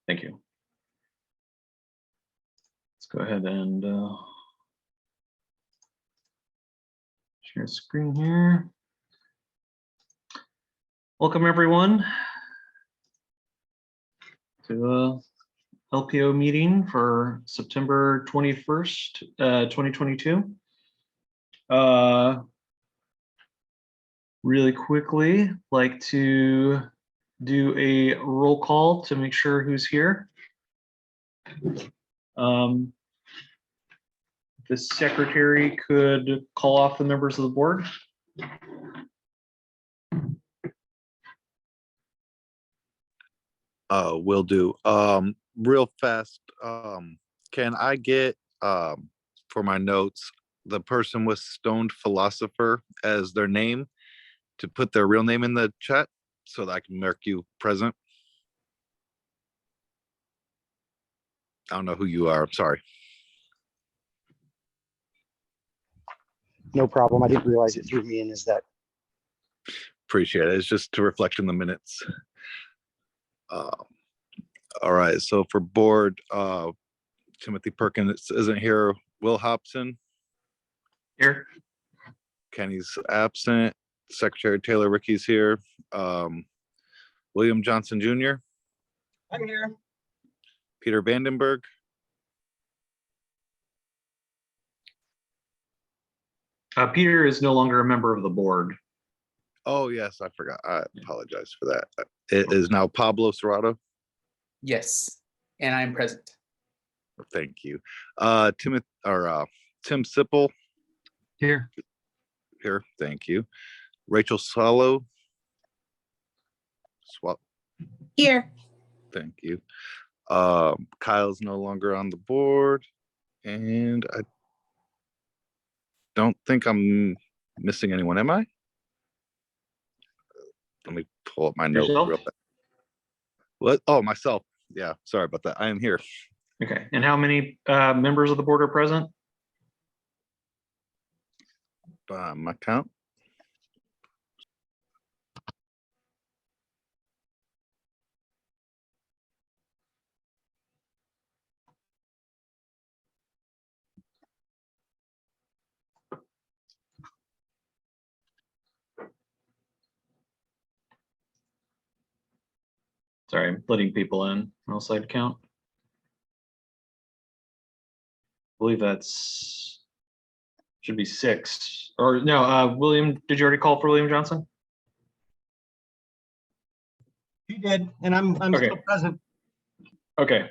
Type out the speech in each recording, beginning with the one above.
Thank you. Let's go ahead and share screen here. Welcome everyone to the LPO meeting for September 21st, 2022. Really quickly, like to do a roll call to make sure who's here. The secretary could call off the members of the board. Will do. Real fast, can I get for my notes the person with stoned philosopher as their name to put their real name in the chat so that I can mark you present? I don't know who you are. I'm sorry. No problem. I didn't realize it threw me in as that. Appreciate it. It's just to reflect in the minutes. All right. So for board, Timothy Perkins isn't here. Will Hobson Here. Kenny's absent. Secretary Taylor Ricky's here. William Johnson Jr. I'm here. Peter Vandenberg. Peter is no longer a member of the board. Oh yes, I forgot. I apologize for that. It is now Pablo Serrato. Yes, and I'm present. Thank you. Tim Sipple Here. here. Thank you. Rachel Salo. Swap. Here. Thank you. Kyle's no longer on the board, and I don't think I'm missing anyone, am I? Let me pull up my note real fast. What? Oh, myself. Yeah, sorry about that. I am here. Okay. And how many members of the board are present? By my count. Sorry, I'm letting people in. Outside count. I believe that's should be 6. Or no, William, did you already call for William Johnson? You did, and I'm Okay. still present. Okay.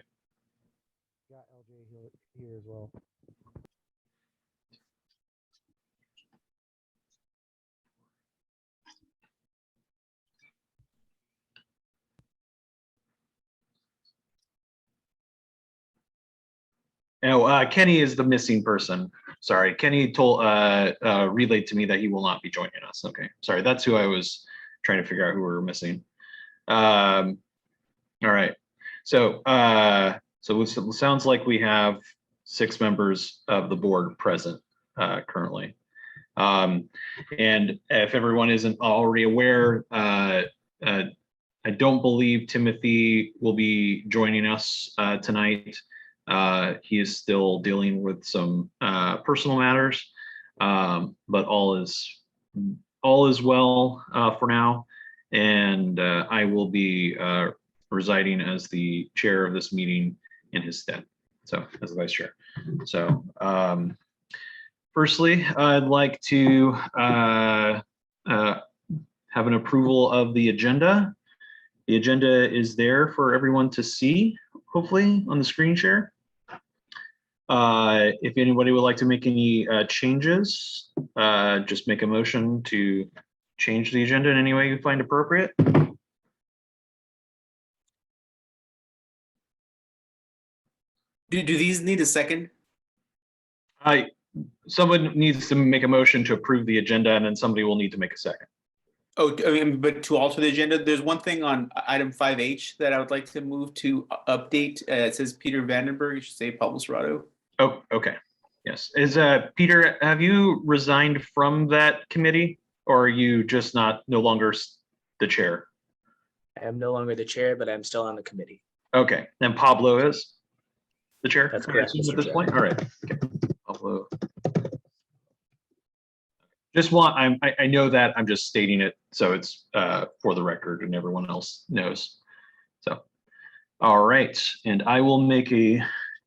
Got LJ here as well. No, Kenny is the missing person. Sorry, Kenny told relayed to me that he will not be joining us. Okay, sorry, that's who I was trying to figure out who we were missing. All right, so so it sounds like we have 6 members of the board present currently. And if everyone isn't already aware, I don't believe Timothy will be joining us tonight. He is still dealing with some personal matters, but all is well for now. And I will be residing as the chair of this meeting in his stead, so as the vice chair. So firstly, I'd like to have an approval of the agenda. The agenda is there for everyone to see, hopefully on the screen share. If anybody would like to make any changes, just make a motion to change the agenda in any way you find appropriate. Do these need a second? Someone needs to make a motion to approve the agenda, and then somebody will need to make a second. Oh, I mean, but to alter the agenda, there's one thing on item 5H that I would like to move to update. It says Peter Vandenberg. It should say Pablo Serrato. Oh, okay. Yes. Is Peter, have you resigned from that committee, or are you just no longer the chair? I am no longer the chair, but I'm still on the committee. Okay, and Pablo is the chair? That's I correct, assume, Mr. at this Chair. point. All right. Okay. Pablo. I know that I'm just stating it, so it's for the record and everyone else knows. So, all right, and I will make a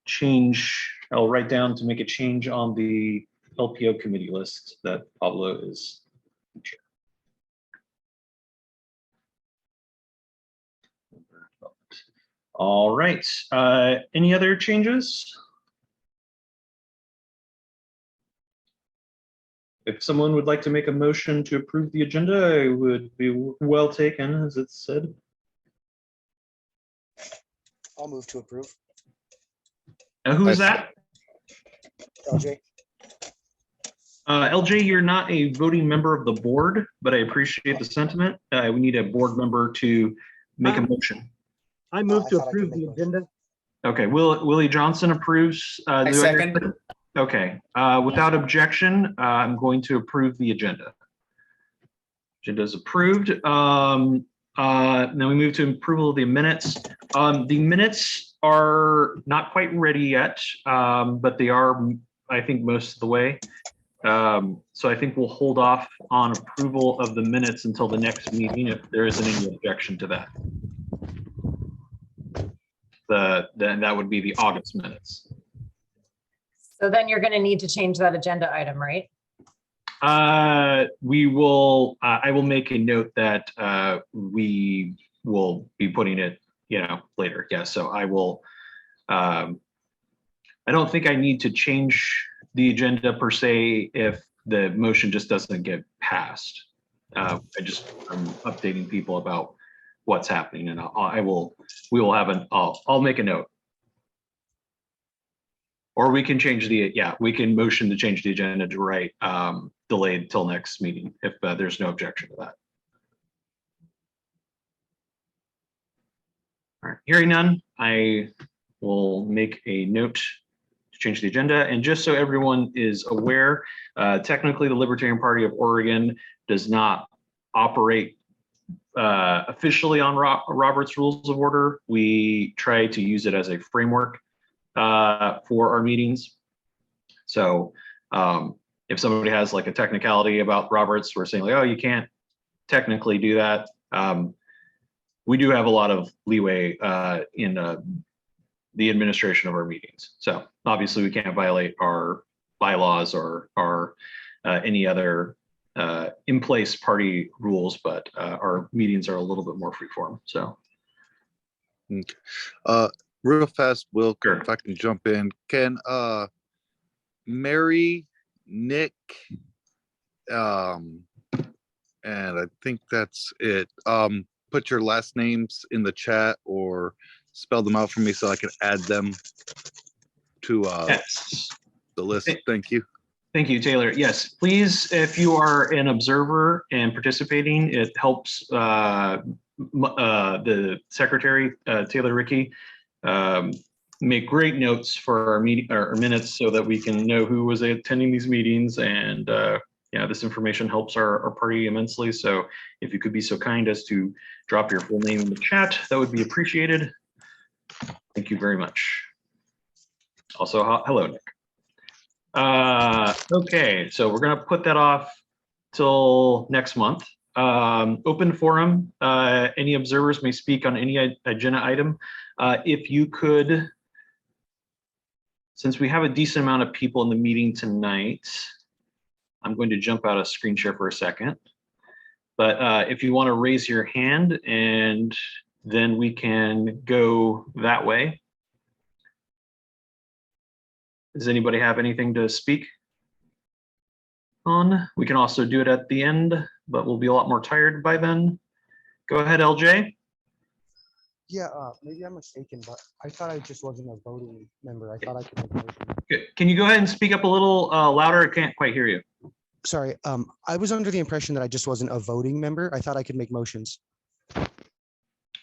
change. I'll write down to make a change on the LPO committee list that Pablo is chair. All right, any other changes? If someone would like to make a motion to approve the agenda, it would be well taken, as it said. I'll move to approve. Who is that? LJ? LJ, you're not a voting member of the board, but I appreciate the sentiment. We need a board member to make a motion. I move I to thought I could approve make the motion. agenda. Okay, Willie Johnson approves. I do hear- second. Okay, without objection, I'm going to approve the agenda. Agenda is approved. Then we move to approval of the minutes. The minutes are not quite ready yet, but they are, I think, most of the way. So I think we'll hold off on approval of the minutes until the next meeting if there isn't any objection to that. Then that would be the August minutes. So then you're going to need to change that agenda item, right? We will, I will make a note that we will be putting it, later. Yes, so I will, I don't think I need to change the agenda per se if the motion just doesn't get passed. I'm updating people about what's happening, and we will have I'll make a note. Or we can change we can motion to change the agenda to write delayed till next meeting if there's no objection to that. All right, hearing none, I will make a note to change the agenda. And just so everyone is aware, technically the Libertarian Party of Oregon does not operate officially on Robert's Rules of Order. We try to use it as a framework for our meetings. So if somebody has like a technicality about Roberts, we're saying like, oh, you can't technically do that. We do have a lot of leeway in the administration of our meetings. So obviously we can't violate our bylaws or our any other in place party rules, but our meetings are a little bit more freeform. So. Okay. Real fast, Will, Sure. if I can jump in, can Mary, Nick, and I think that's it. Put your last names in the chat or spell them out for me so I can add them to Yes. the list. Thank you. Thank you, Taylor. Yes, please, if you are an observer and participating, it helps the secretary, Taylor Rickey, make great notes for our meeting, our minutes, so that we can know who was attending these meetings. And this information helps our party immensely. So if you could be so kind as to drop your full name in the chat, that would be appreciated. Thank you very much. Also, hello, Nick. Okay, so we're gonna put that off till next month. Open forum, any observers may speak on any agenda item. If you could, since we have a decent amount of people in the meeting tonight, I'm going to jump out of screen share for a second. But if you want to raise your hand, and then we can go that way. Does anybody have anything to speak on? We can also do it at the end, but we'll be a lot more tired by then. Go ahead, LJ. Yeah, maybe I'm mistaken, but I thought I just wasn't a voting member. I thought I could make a motion. Can you go ahead and speak up a little louder? I can't quite hear you. Sorry, I was under the impression that I just wasn't a voting member. I thought I could make motions.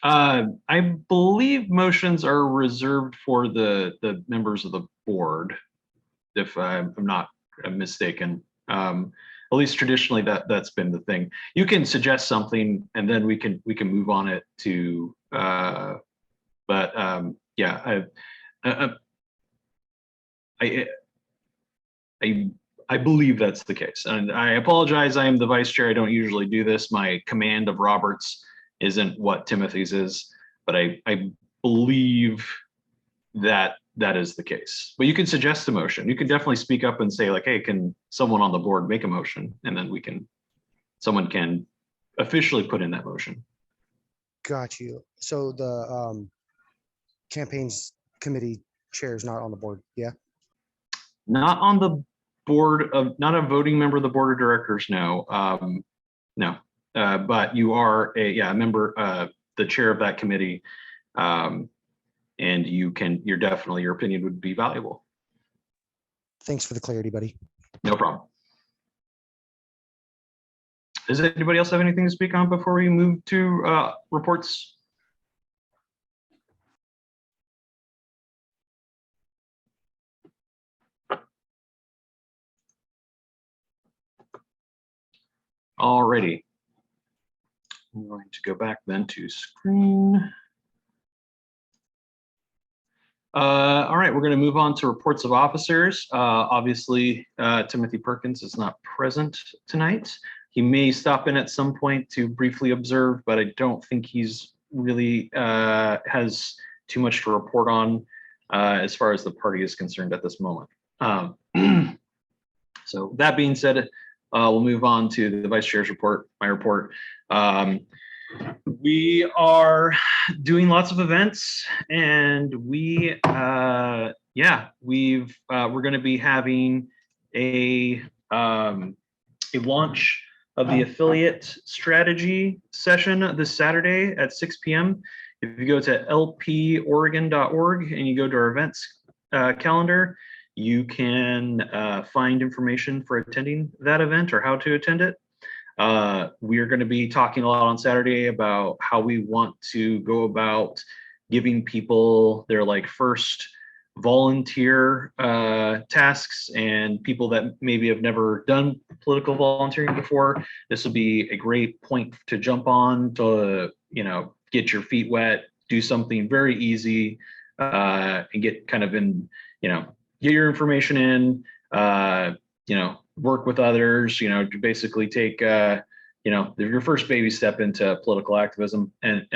I believe motions are reserved for the members of the board, if I'm not mistaken. At least traditionally that's been the thing. You can suggest something and then we can move on it to But yeah, I believe that's the case. And I apologize. I am the vice chair. I don't usually do this. My command of Roberts isn't what Timothy's is, but I believe that that is the case. But you can suggest a motion. You can definitely speak up and say like, hey, can someone on the board make a motion? And then someone can officially put in that motion. Got you. So the campaigns committee chair is not on the board. Yeah. Not on the board of, not a voting member of the board of directors, no. No, but you are a member, the chair of that committee. And you're definitely, your opinion would be valuable. Thanks for the clarity, buddy. No problem. Does anybody else have anything to speak on before we move to reports? Alrighty. I'm going to go back then to screen. All right, we're going to move on to reports of officers. Obviously, Timothy Perkins is not present tonight. He may stop in at some point to briefly observe, but I don't think he's really has too much to report on as far as the party is concerned at this moment. So that being said, we'll move on to the vice chair's report, my report. We are doing lots of events, and we're going to be having a launch of the affiliate strategy session this Saturday at 6 p.m. If you go to lporegon.org and you go to our events calendar, you can find information for attending that event or how to attend it. We are going to be talking a lot on Saturday about how we want to go about giving people their first volunteer tasks, and people that maybe have never done political volunteering before. This will be a great point to jump on to, get your feet wet, do something very easy, and get kind of in, get your information in, work with others, to basically take, your first baby step into political activism. And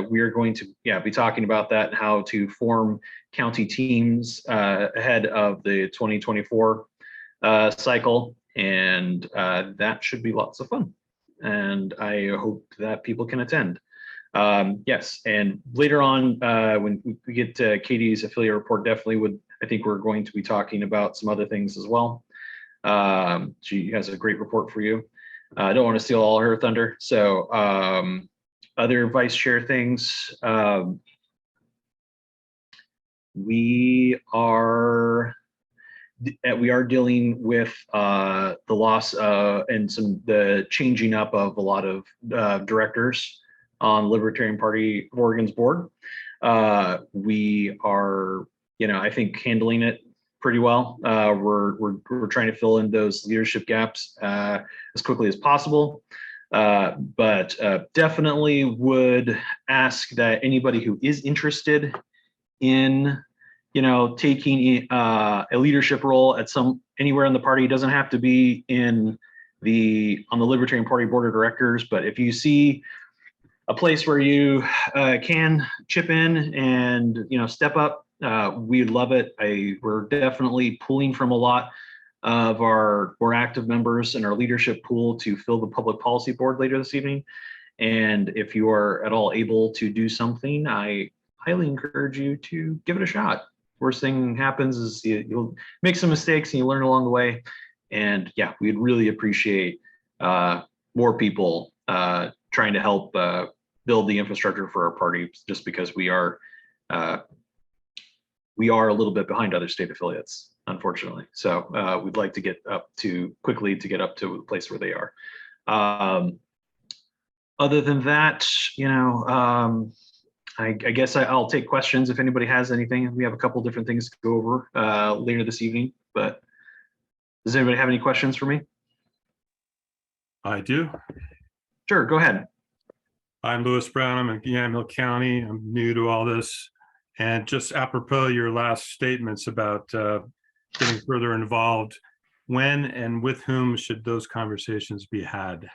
we are going to be talking about that and how to form county teams ahead of the 2024 cycle. And that should be lots of fun. And I hope that people can attend. Yes, and later on, when we get to Katie's affiliate report, I think we're going to be talking about some other things as well. She has a great report for you. I don't want to steal all her thunder. So other vice chair things, we are dealing with the loss and the changing up of a lot of directors on Libertarian Party of Oregon's board. We are, I think, handling it pretty well. We're trying to fill in those leadership gaps as quickly as possible, but definitely would ask that anybody who is interested in taking a leadership role at anywhere in the party, doesn't have to be on the Libertarian Party board of directors, but if you see a place where you can chip in and step up, we'd love it. We're definitely pulling from a lot of our more active members in our leadership pool to fill the public policy board later this evening. And if you are at all able to do something, I highly encourage you to give it a shot. Worst thing happens is you'll make some mistakes and you learn along the way. And yeah, we'd really appreciate more people trying to help build the infrastructure for our party, just because we are a little bit behind other state affiliates, unfortunately. So we'd like to get up to the place where they are. Other than that, I guess I'll take questions if anybody has anything. We have a couple different things to go over later this evening, but does anybody have any questions for me? I do. Sure, go ahead. I'm Lewis Brown. I'm in Yamhill County. I'm new to all this. And just apropos your last statements about getting further involved, when and with whom should those conversations be had?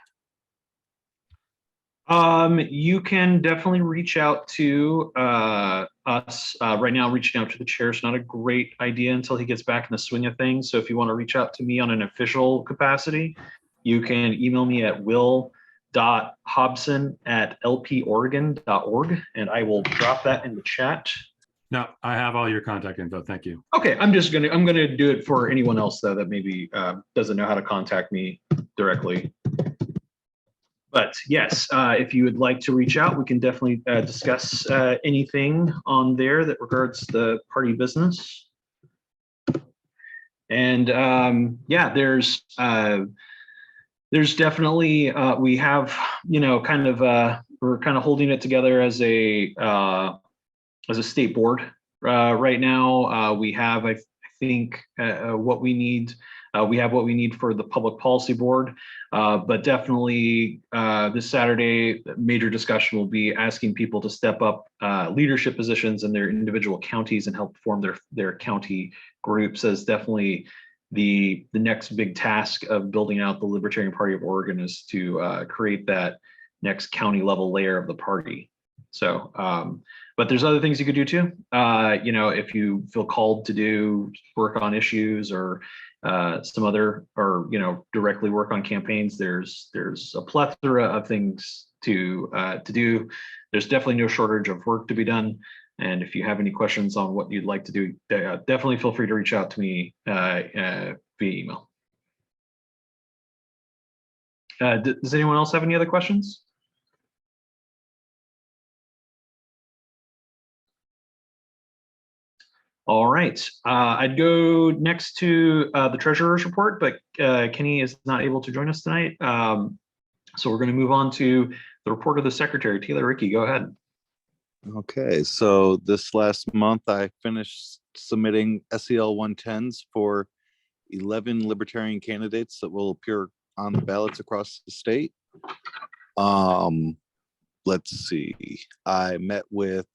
You can definitely reach out to us. Right now, reaching out to the chair is not a great idea until he gets back in the swing of things. So if you want to reach out to me on an official capacity, you can email me at will.hobson@lporegon.org, and I will drop that in the chat. No, I have all your contact info. Thank you. Okay, I'm gonna do it for anyone else though that maybe doesn't know how to contact me directly. But yes, if you would like to reach out, we can definitely discuss anything on there that regards the party business. And yeah, there's definitely we have, you know, kind of we're kind of holding it together as a state board right now. We have, I think, what we need. We have what we need for the public policy board, but definitely this Saturday, major discussion will be asking people to step up leadership positions in their individual counties and help form their county groups. As definitely the next big task of building out the Libertarian Party of Oregon is to create that next county level layer of the party. So, but there's other things you could do too. You know, if you feel called to do work on issues or some other, or, you know, directly work on campaigns, there's a plethora of things to do. There's definitely no shortage of work to be done. And if you have any questions on what you'd like to do, definitely feel free to reach out to me via email. Does anyone else have any other questions? All right, I'd go next to the treasurer's report, but Kenny is not able to join us tonight. So we're going to move on to the report of the secretary. Taylor, Ricky, go ahead. Okay, so this last month I finished submitting SEL 110s for 11 Libertarian candidates that will appear on the ballots across the state. Let's see, I met with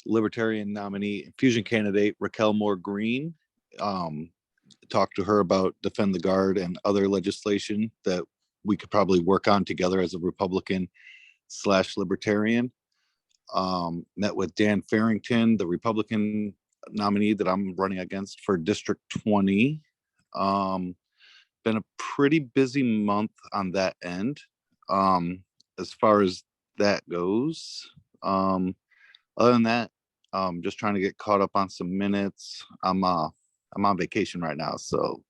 Libertarian nominee Fusion candidate Raquel Moore Green, talked to her about Defend the Guard and other legislation that we could probably work on together as a Republican/Libertarian. Met with Dan Farrington, the Republican nominee that I'm running against for District 20. Been a pretty busy month on that end. As far as that goes, other than that, just trying to get caught up on some minutes. I'm on vacation right now, so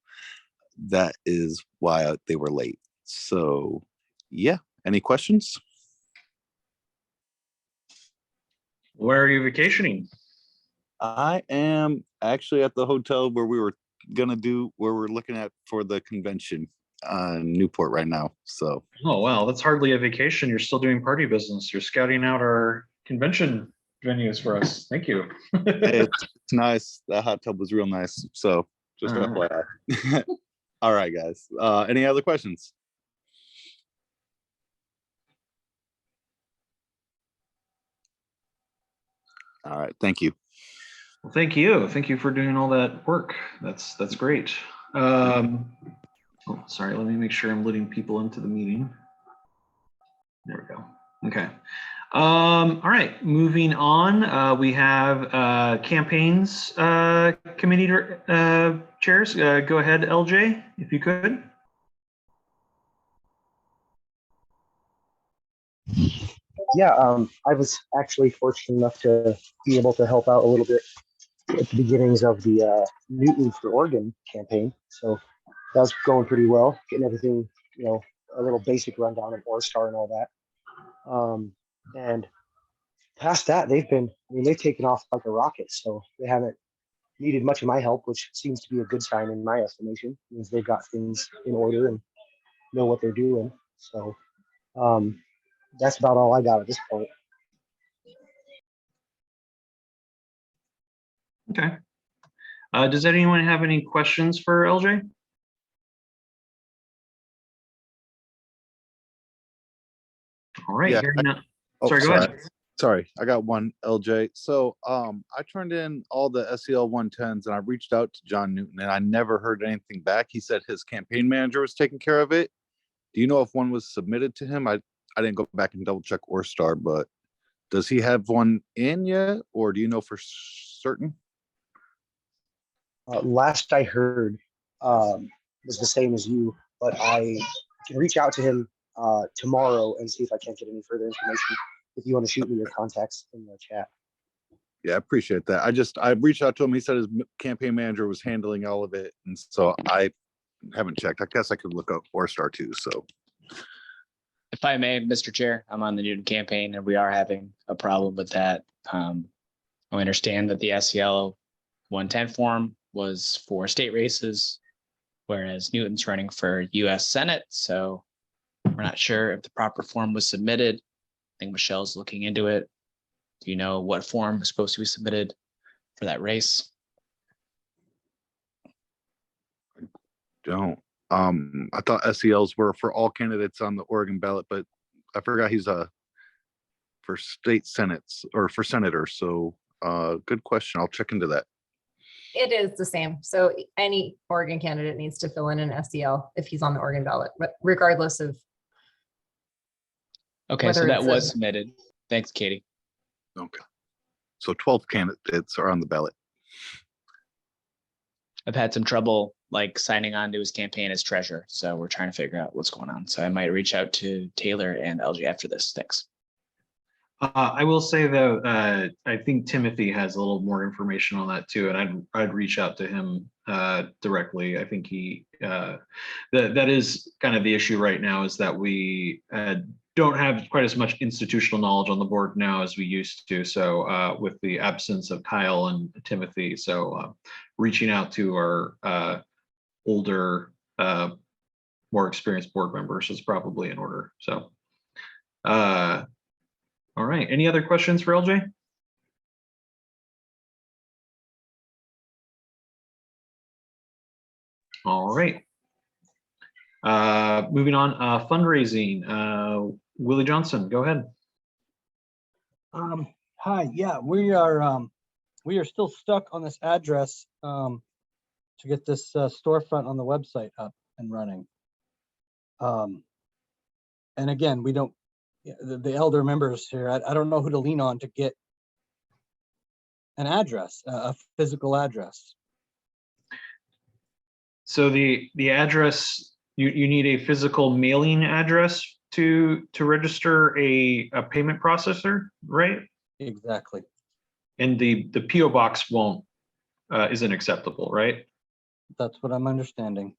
that is why they were late. So yeah, any questions? Where are you vacationing? I am actually at the hotel where we're looking at for the convention in Newport right now. So Oh, wow, that's hardly a vacation. You're still doing party business. You're scouting out our convention venues for us. Thank you. it's nice. That hot tub was real nice. So just FYI. All right, guys. Any other questions? All right. Thank you. Well, thank you. Thank you for doing all that work. That's great. Oh, sorry, let me make sure I'm letting people into the meeting. There we go. Okay. All right, moving on. We have campaigns committee chairs. Go ahead, LJ, if you could. Yeah, I was actually fortunate enough to be able to help out a little bit at the beginnings of the Newton for Oregon campaign. So that was going pretty well, getting everything, you know, a little basic rundown of OrStar and all that. And past that, they've taken off like a rocket. So they haven't needed much of my help, which seems to be a good sign in my estimation. It means they've got things in order and know what they're doing. So that's about all I got at this point. Okay. Does anyone have any questions for LJ? All right. Yeah, Sorry, go ahead. Sorry, I got one, LJ. So I turned in all the SEL 110s and I reached out to John Newton and I never heard anything back. He said his campaign manager was taking care of it. Do you know if one was submitted to him? I didn't go back and double check Orstar, but does he have one in yet, or do you know for certain? Last I heard was the same as you, but I can reach out to him tomorrow and see if I can't get any further information. If you want to shoot me your contacts in the chat. Yeah, I appreciate that. I reached out to him. He said his campaign manager was handling all of it, and so I haven't checked. I guess I could look up Orstar too. So, If I may, Mr. Chair, I'm on the Newton campaign and we are having a problem with that. I understand that the SEL 110 form was for state races, whereas Newton's running for US Senate. So we're not sure if the proper form was submitted. I think Michelle's looking into it. Do you know what form is supposed to be submitted for that race? don't. I thought SELs were for all candidates on the Oregon ballot, but I forgot he's for state senates or for senators. So good question. I'll check into that. It is the same. So any Oregon candidate needs to fill in an SEL if he's on the Oregon ballot, regardless of. Okay, so Whether that it's was a- submitted. Thanks, Katie. Okay. So 12 candidates are on the ballot. I've had some trouble like signing on to his campaign as treasurer. So we're trying to figure out what's going on. So I might reach out to Taylor and LG after this. Thanks. I will say though, I think Timothy has a little more information on that too, and I'd reach out to him directly. I think he that is kind of the issue right now, is that we don't have quite as much institutional knowledge on the board now as we used to. So with the absence of Kyle and Timothy, so reaching out to our older, more experienced board members is probably in order. So. All right, any other questions for LJ? All right. Moving on, fundraising. Willie Johnson, go ahead. Hi, yeah, we are still stuck on this address to get this storefront on the website up and running. And again, we don't, the elder members here, I don't know who to lean on to get an address, a physical address. So the address, you need a physical mailing address to register a payment processor, right? Exactly. And the PO box isn't acceptable, right? That's what I'm understanding.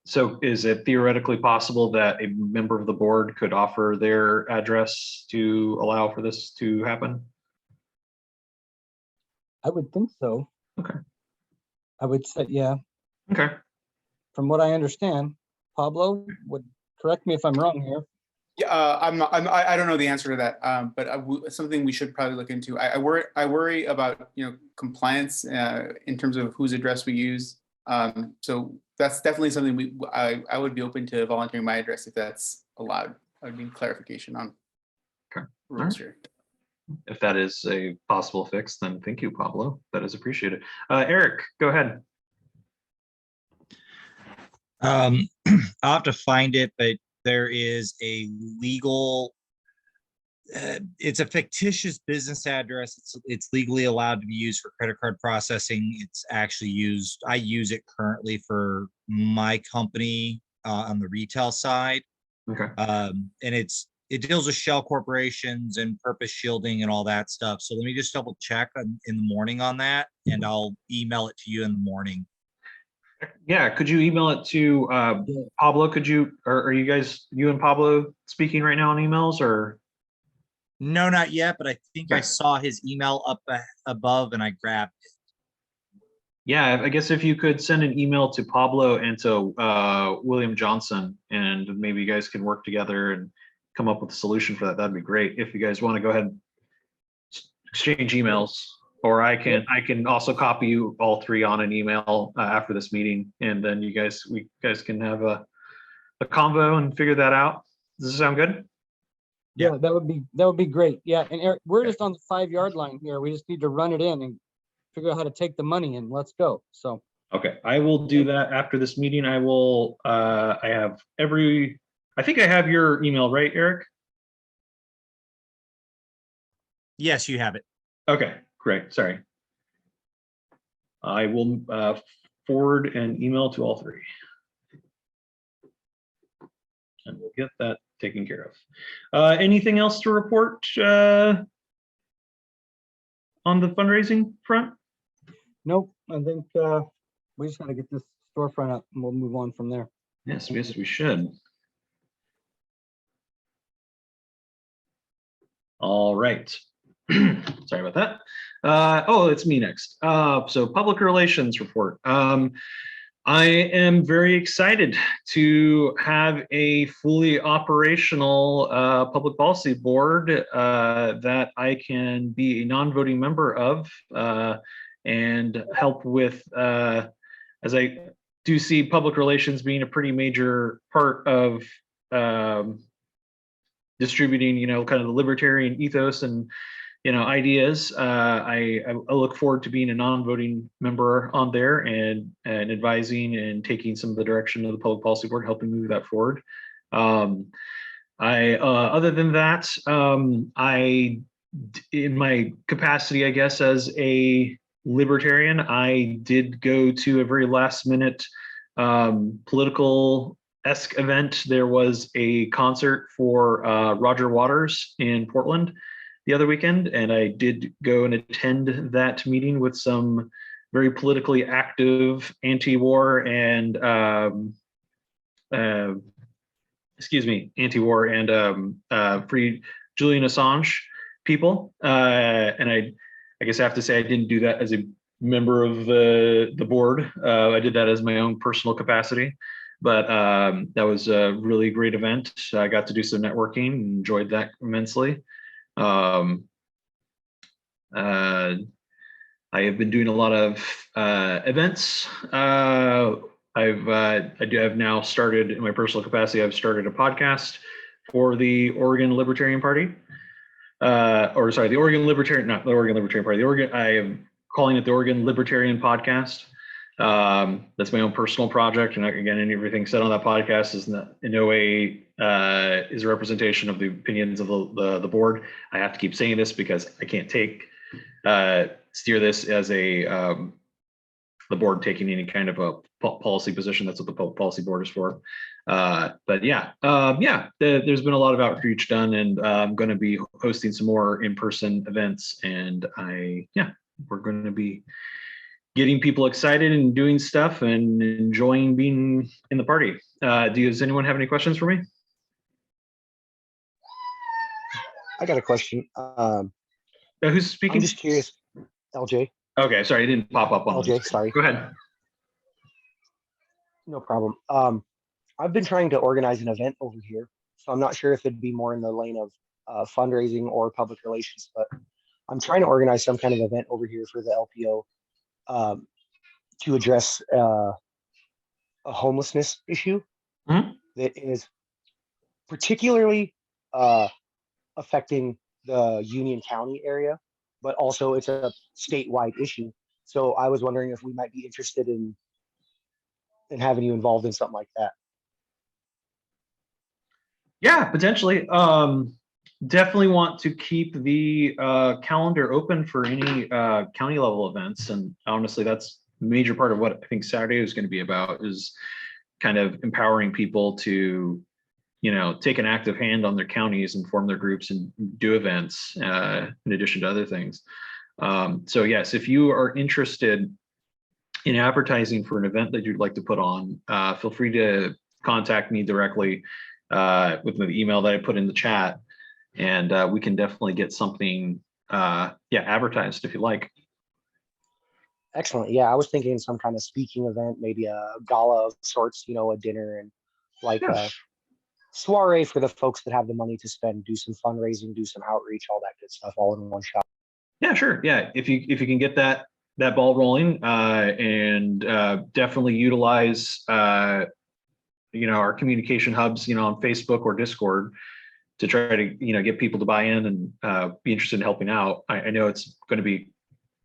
So is it theoretically possible that a member of the board could offer their address to allow for this to happen? I would think so. Okay. I would say, yeah, Okay. from what I understand. Pablo would correct me if I'm wrong here. Yeah, I don't know the answer to that, but something we should probably look into. I worry about compliance in terms of whose address we use. So that's definitely something I would be open to volunteering my address if that's allowed. I need clarification on rules here. If that is a possible fix, then thank you, Pablo. That is appreciated. Eric, go ahead. I'll have to find it, but there is a legal, it's a fictitious business address. It's legally allowed to be used for credit card processing. It's actually used, I use it currently for my company on the retail side. Okay. And it deals with shell corporations and purpose shielding and all that stuff. So let me just double check in the morning on that, and I'll email it to you in the morning. Yeah, could you email it to Pablo? Could you, or are you and Pablo speaking right now on emails, or? No, not yet, but I think I Okay. saw his email up above and I grabbed it. Yeah, I guess if you could send an email to Pablo and to William Johnson, and maybe you guys can work together and come up with a solution for that, that'd be great. If you guys want to go ahead and exchange emails, or I can also copy you all three on an email after this meeting, and then we guys can have a convo and figure that out. Does this sound good? Yeah. Yeah, that would be great. Yeah, and Eric, we're just on the 5-yard line here. We just need to run it in and figure out how to take the money and let's go. So, Okay, I will do that after this meeting. I will, I think I have your email, right, Eric? Yes, you have it. Okay, great, sorry. I will forward an email to all three. And we'll get that taken care of. Anything else to report on the fundraising front? nope, I think we just got to get this storefront up and we'll move on from there. Yes, we should. All right. Sorry about that. Oh, it's me next. So public relations report. I am very excited to have a fully operational public policy board that I can be a non-voting member of and help with, as I do see public relations being a pretty major part of distributing, kind of the libertarian ethos and, ideas. I look forward to being a non-voting member on there and advising and taking some of the direction of the public policy board, helping move that forward. Other than that, in my capacity, I guess, as a libertarian, I did go to a very last minute political-esque event. There was a concert for Roger Waters in Portland the other weekend, and I did go and attend that meeting with some very politically active anti-war and anti-war and free Julian Assange people. And I guess I have to say I didn't do that as a member of the board. I did that as my own personal capacity. But that was a really great event. I got to do some networking, enjoyed that immensely. I have been doing a lot of events. I have now started, in my personal capacity, I've started a podcast for the Oregon Libertarian Party. The Oregon Libertarian, not the Oregon Libertarian Party, I am calling it the Oregon Libertarian Podcast. That's my own personal project, and again, everything said on that podcast is not, in no way is a representation of the opinions of the board. I have to keep saying this because I can't steer this as the board taking any kind of a policy position. That's what the policy board is for. But yeah, there's been a lot of outreach done, and I'm going to be hosting some more in-person events, and we're going to be getting people excited and doing stuff and enjoying being in the party. Does anyone have any questions for me? I got a question. Who's speaking? I'm just curious. LJ. Okay, sorry, it didn't pop up on LJ, sorry. Go ahead. No problem. I've been trying to organize an event over here, so I'm not sure if it'd be more in the lane of fundraising or public relations, but I'm trying to organize some kind of event over here for the LPO to address a homelessness issue that is particularly affecting the Union County area, but also it's a statewide issue. So I was wondering if we might be interested in having you involved in something like that. Yeah, potentially. Definitely want to keep the calendar open for any county level events. And honestly, that's a major part of what I think Saturday is going to be about, is kind of empowering people to, take an active hand on their counties and form their groups and do events in addition to other things. So yes, if you are interested in advertising for an event that you'd like to put on, feel free to contact me directly with the email that I put in the chat, and we can definitely get something advertised if you like. Excellent. Yeah, I was thinking some kind of speaking event, maybe a gala of sorts, a dinner and like a soiree for the folks that have the money to spend, do some fundraising, do some outreach, all that good stuff, all in one shot. Yeah, sure. Yeah, if you can get that ball rolling, and definitely utilize our communication hubs, on Facebook or Discord, to try to, get people to buy in and be interested in helping out. I know it's going to be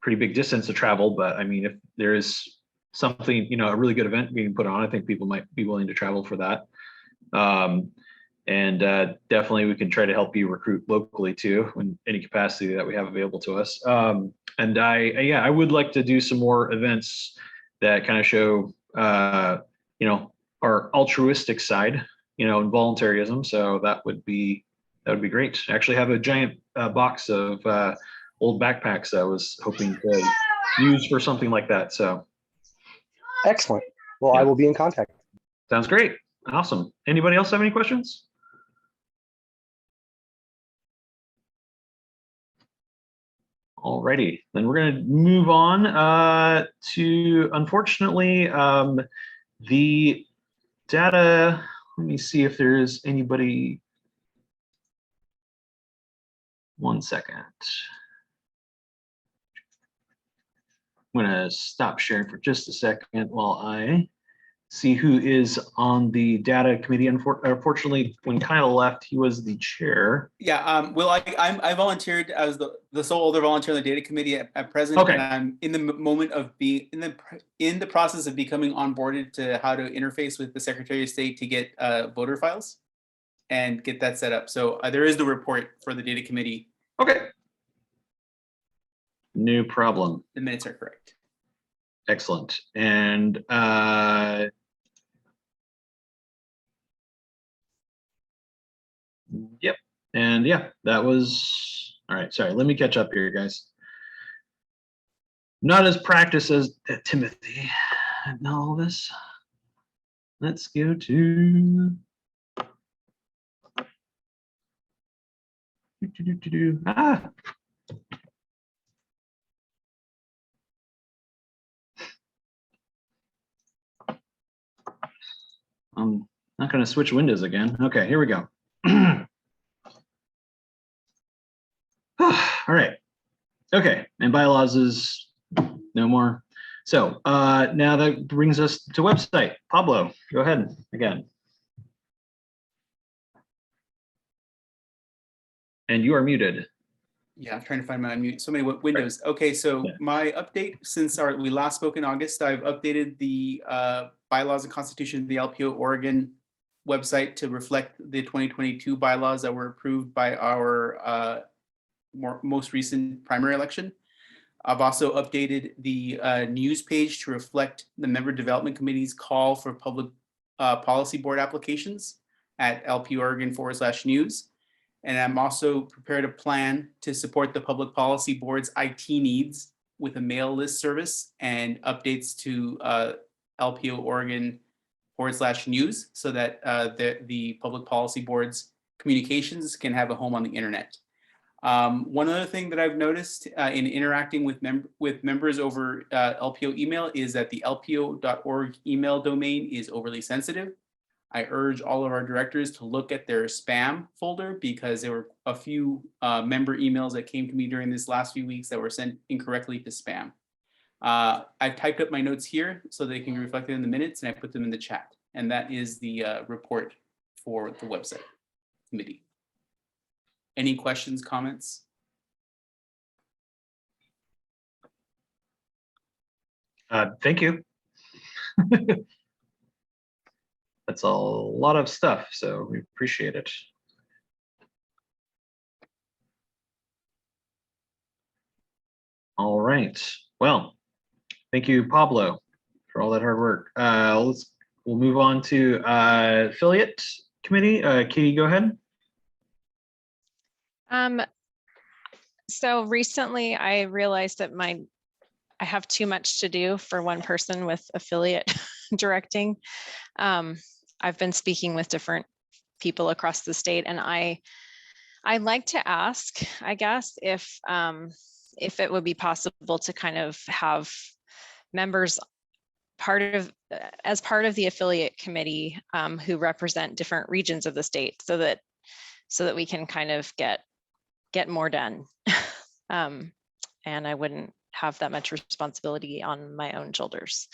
pretty big distance to travel, but I mean, if there is something, a really good event being put on, I think people might be willing to travel for that. And definitely we can try to help you recruit locally too, in any capacity that we have available to us. And I would like to do some more events that kind of show, our altruistic side, and voluntarism. So that would be great. I actually have a giant box of old backpacks I was hoping to use for something like that. So Excellent. Well, Yeah. I will be in contact. sounds great. Awesome. Anybody else have any questions? Alrighty, then we're going to move on to, unfortunately, the data. Let me see if there's anybody. One second. I'm going to stop sharing for just a second while I see who is on the data committee. Unfortunately, when Kyle left, he was the chair. Yeah, Will, I volunteered as the sole older volunteer on the data committee at present. Okay. And I'm in the moment of being in the process of becoming onboarded to how to interface with the Secretary of State to get voter files and get that set up. So there is the report for the data committee. Okay. No problem. The minutes are correct. Excellent. And yep. And yeah, that was all right. Sorry, let me catch up here, guys. Not as practiced as Timothy and all this. Let's go to ah. I'm not going to switch windows again. Okay, here we go. All right. Okay, and bylaws is no more. So now that brings us to website. Pablo, go ahead again. And you are muted. Yeah, I'm trying to find my unmute. So many windows. Okay, so Yeah. my update since we last spoke in August, I've updated the bylaws and constitution of the LPO Oregon website to reflect the 2022 bylaws that were approved by our most recent primary election. I've also updated the news page to reflect the member development committee's call for public policy board applications at LP Oregon /news. And I'm also prepared a plan to support the public policy board's IT needs with a mail list service and updates to LPO Oregon /news so that the public policy board's communications can have a home on the internet. One other thing that I've noticed in interacting with members over LPO email is that the lpo.org email domain is overly sensitive. I urge all of our directors to look at their spam folder because there were a few member emails that came to me during this last few weeks that were sent incorrectly to spam. I've typed up my notes here so they can be reflected in the minutes and I put them in the chat. And that is the report for the website committee. Any questions, comments? Thank you. That's a lot of stuff, so we appreciate it. All right. Well, thank you, Pablo, for all that hard work. We'll move on to affiliate committee. Katie, go ahead. So recently I realized that I have too much to do for one person with affiliate directing. I've been speaking with different people across the state and I'd like to ask, I guess, if it would be possible to kind of have members as part of the affiliate committee who represent different regions of the state so that we can kind of get more done. And I wouldn't have that much responsibility on my own shoulders.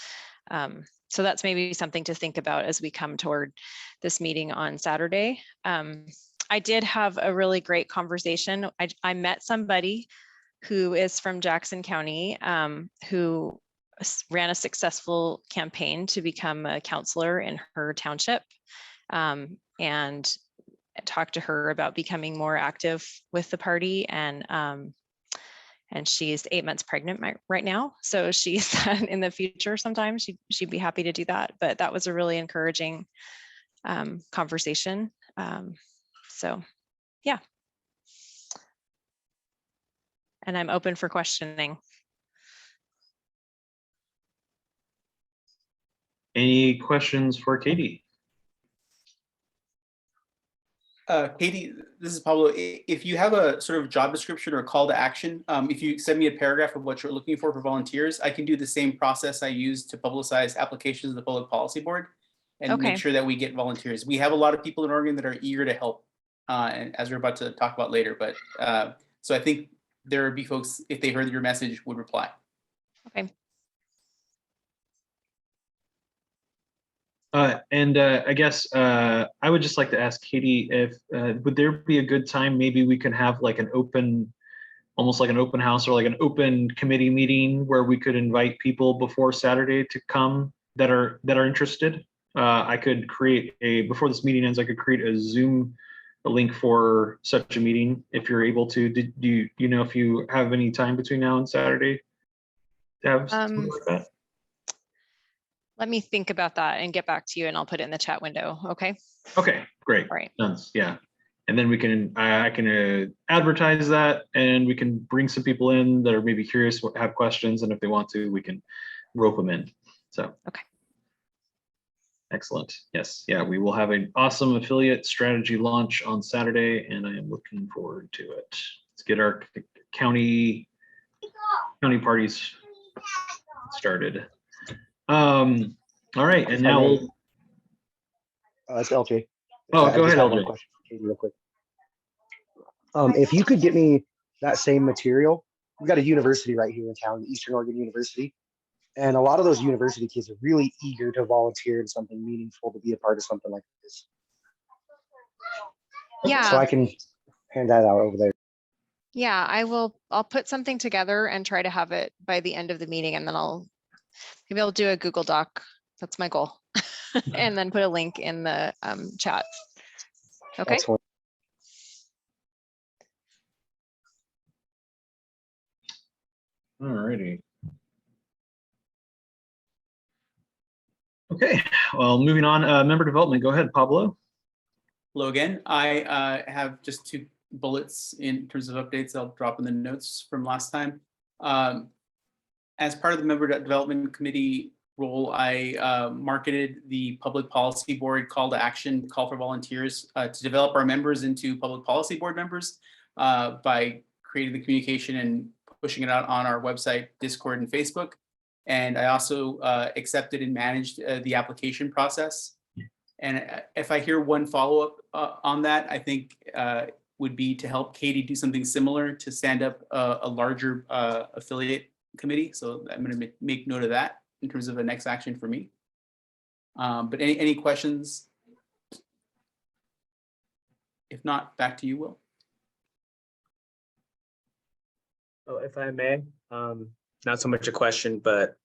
So that's maybe something to think about as we come toward this meeting on Saturday. I did have a really great conversation. I met somebody who is from Jackson County, who ran a successful campaign to become a counselor in her township, and talked to her about becoming more active with the party. And she's 8 months pregnant right now. So she said in the future, sometime she'd be happy to do that. But that was a really encouraging conversation. So yeah. And I'm open for questioning. Any questions for Katie? Katie, this is Pablo. If you have a sort of job description or call to action, if you send me a paragraph of what you're looking for volunteers, I can do the same process I use to publicize applications to the Public Policy Board and Okay. make sure that we get volunteers. We have a lot of people in Oregon that are eager to help, and as we're about to talk about later. But so I think there would be folks, if they heard your message, would reply. Okay. I guess I would just like to ask Katie if would there be a good time maybe we can have like an open, almost like an open house or like an open committee meeting where we could invite people before Saturday to come that are interested. I could create before this meeting ends, I could create a Zoom link for such a meeting if you're able to. Do you know if you have any time between now and Saturday to have something like that? Let me think about that and get back to you, and I'll put it in the chat window. Okay. Okay, great. All right. Yeah. And then we can, I can advertise that, and we can bring some people in that are maybe curious, have questions, and if they want to, we can rope them in. So. Okay. Excellent. Yes. Yeah, we will have an awesome affiliate strategy launch on Saturday, and I am looking forward to it. Let's get our county parties started. All right, and now it's LJ. Oh, I go just ahead, have one LJ. question for Katie real quick. If you could get me that same material, we've got a university right here in town, the Eastern Oregon University, and a lot of those university kids are really eager to volunteer in something meaningful, to be a part of something like this. Yeah. So I can hand that out over there. Yeah, I'll put something together and try to have it by the end of the meeting, and then maybe I'll do a Google Doc. That's my goal. And then put a link in the chat. Okay. Excellent. All righty. Okay, well, moving on, member development. Go ahead, Pablo. Hello again. I have just 2 bullets in terms of updates I'll drop in the notes from last time. As part of the member development committee role, I marketed the Public Policy Board call to action, call for volunteers to develop our members into Public Policy Board members by creating the communication and pushing it out on our website, Discord, and Facebook. And I also accepted and managed the application process. And if I hear one follow-up on that, I think would be to help Katie do something similar to stand up a larger affiliate committee. So I'm going to make note of that in terms of a next action for me. But any questions? If not, back to you, Will. Oh, if I may, not so much a question, but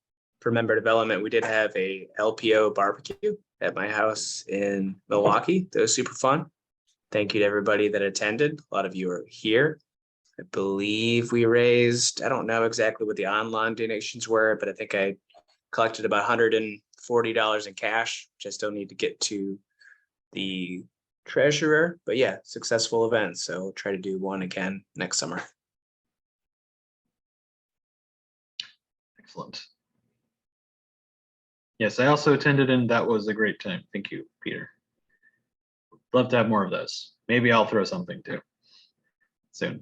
for member development, we did have a LPO barbecue at my house in Milwaukee. That was super fun. Thank you to everybody that attended. A lot of you are here. I believe we raised, I don't know exactly what the online donations were, but I think I collected about $140 in cash, which I still need to get to the treasurer. But yeah, successful event. So we'll try to do one again next summer. Excellent. Yes, I also attended, and that was a great time. Thank you, Peter. Love to have more of those. Maybe I'll throw something too soon.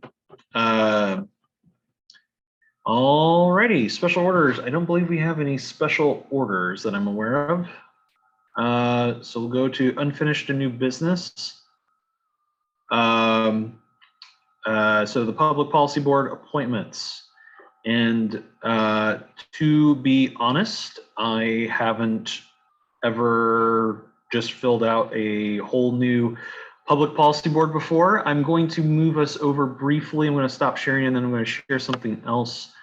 Alrighty, special orders. I don't believe we have any special orders that I'm aware of. So we'll go to unfinished and new business. So the Public Policy Board appointments. And to be honest, I haven't ever just filled out a whole new Public Policy Board before. I'm going to move us over briefly. I'm going to stop sharing and then I'm going to share something else.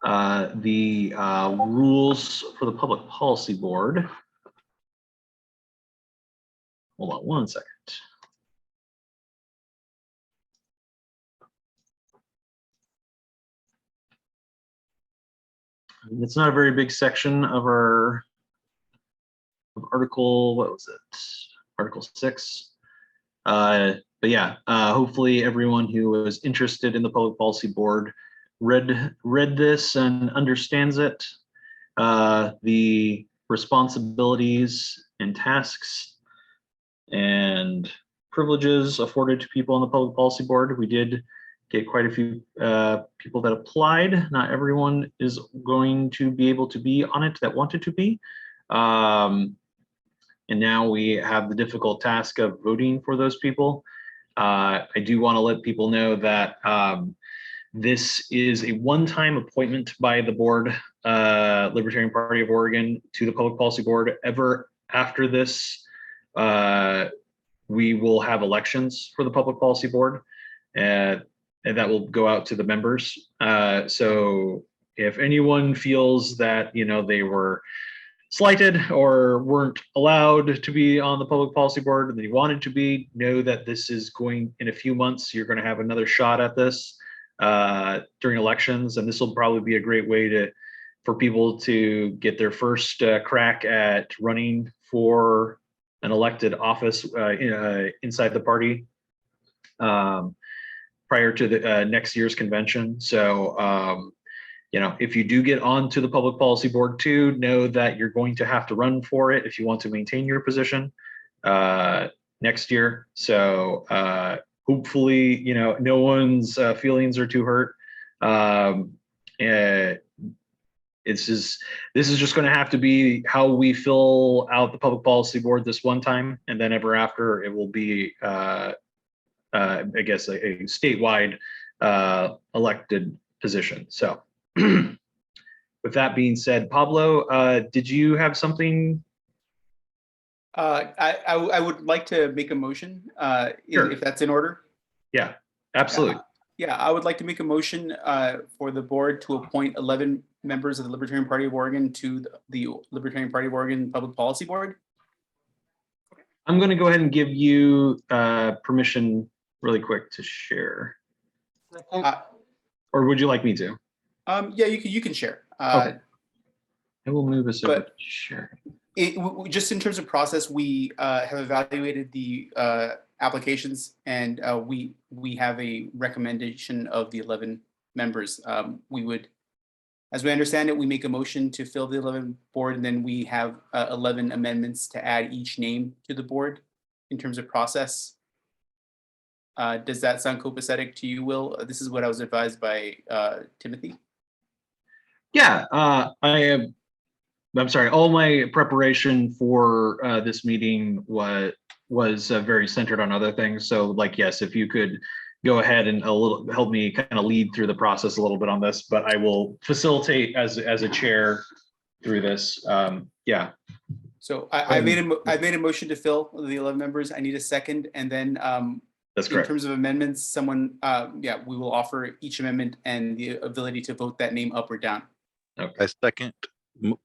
The rules for the Public Policy Board. Hold on one second. It's not a very big section of our article, what was it? Article 6. But yeah, hopefully everyone who was interested in the Public Policy Board read this and understands it. The responsibilities and tasks and privileges afforded to people on the Public Policy Board. We did get quite a few people that applied. Not everyone is going to be able to be on it that wanted to be. And now we have the difficult task of voting for those people. I do want to let people know that this is a one-time appointment by the board, Libertarian Party of Oregon, to the Public Policy Board. Ever after this, we will have elections for the Public Policy Board. And that will go out to the members. So if anyone feels that, you know, they were slighted or weren't allowed to be on the Public Policy Board and they wanted to be, know that this is going, in a few months, you're going to have another shot at this during elections. And this will probably be a great way for people to get their first crack at running for an elected office inside the party. Prior to the next year's convention. So, you know, if you do get onto the Public Policy Board too, know that you're going to have to run for it if you want to maintain your position next year. So hopefully, you know, no one's feelings are too hurt. This is just going to have to be how we fill out the Public Policy Board this one time, and then ever after it will be I guess a statewide elected position. So with that being said, Pablo, did you have something? I would like to make a motion, Sure. if that's in order. Yeah, absolutely. Yeah, I would like to make a motion for the board to appoint 11 members of the Libertarian Party of Oregon to the Libertarian Party of Oregon Public Policy Board. I'm going to go ahead and give you permission really quick to share. Or would you like me to? Yeah, you can share. Okay. I will move us over but- to share. Just in terms of process, we have evaluated the applications, and we have a recommendation of the 11 members. We would, as we understand it, we make a motion to fill the 11 board, and then we have 11 amendments to add each name to the board in terms of process. Does that sound copacetic to you, Will? This is what I was advised by Timothy. Yeah, I'm sorry. All my preparation for this meeting was very centered on other things. So, like, yes, if you could go ahead and help me kind of lead through the process a little bit on this, but I will facilitate as a chair through this. Yeah. So I made a motion to fill the 11 members. I need a second, and then That's in correct. terms of amendments, someone, we will offer each amendment and the ability to vote that name up or down. I second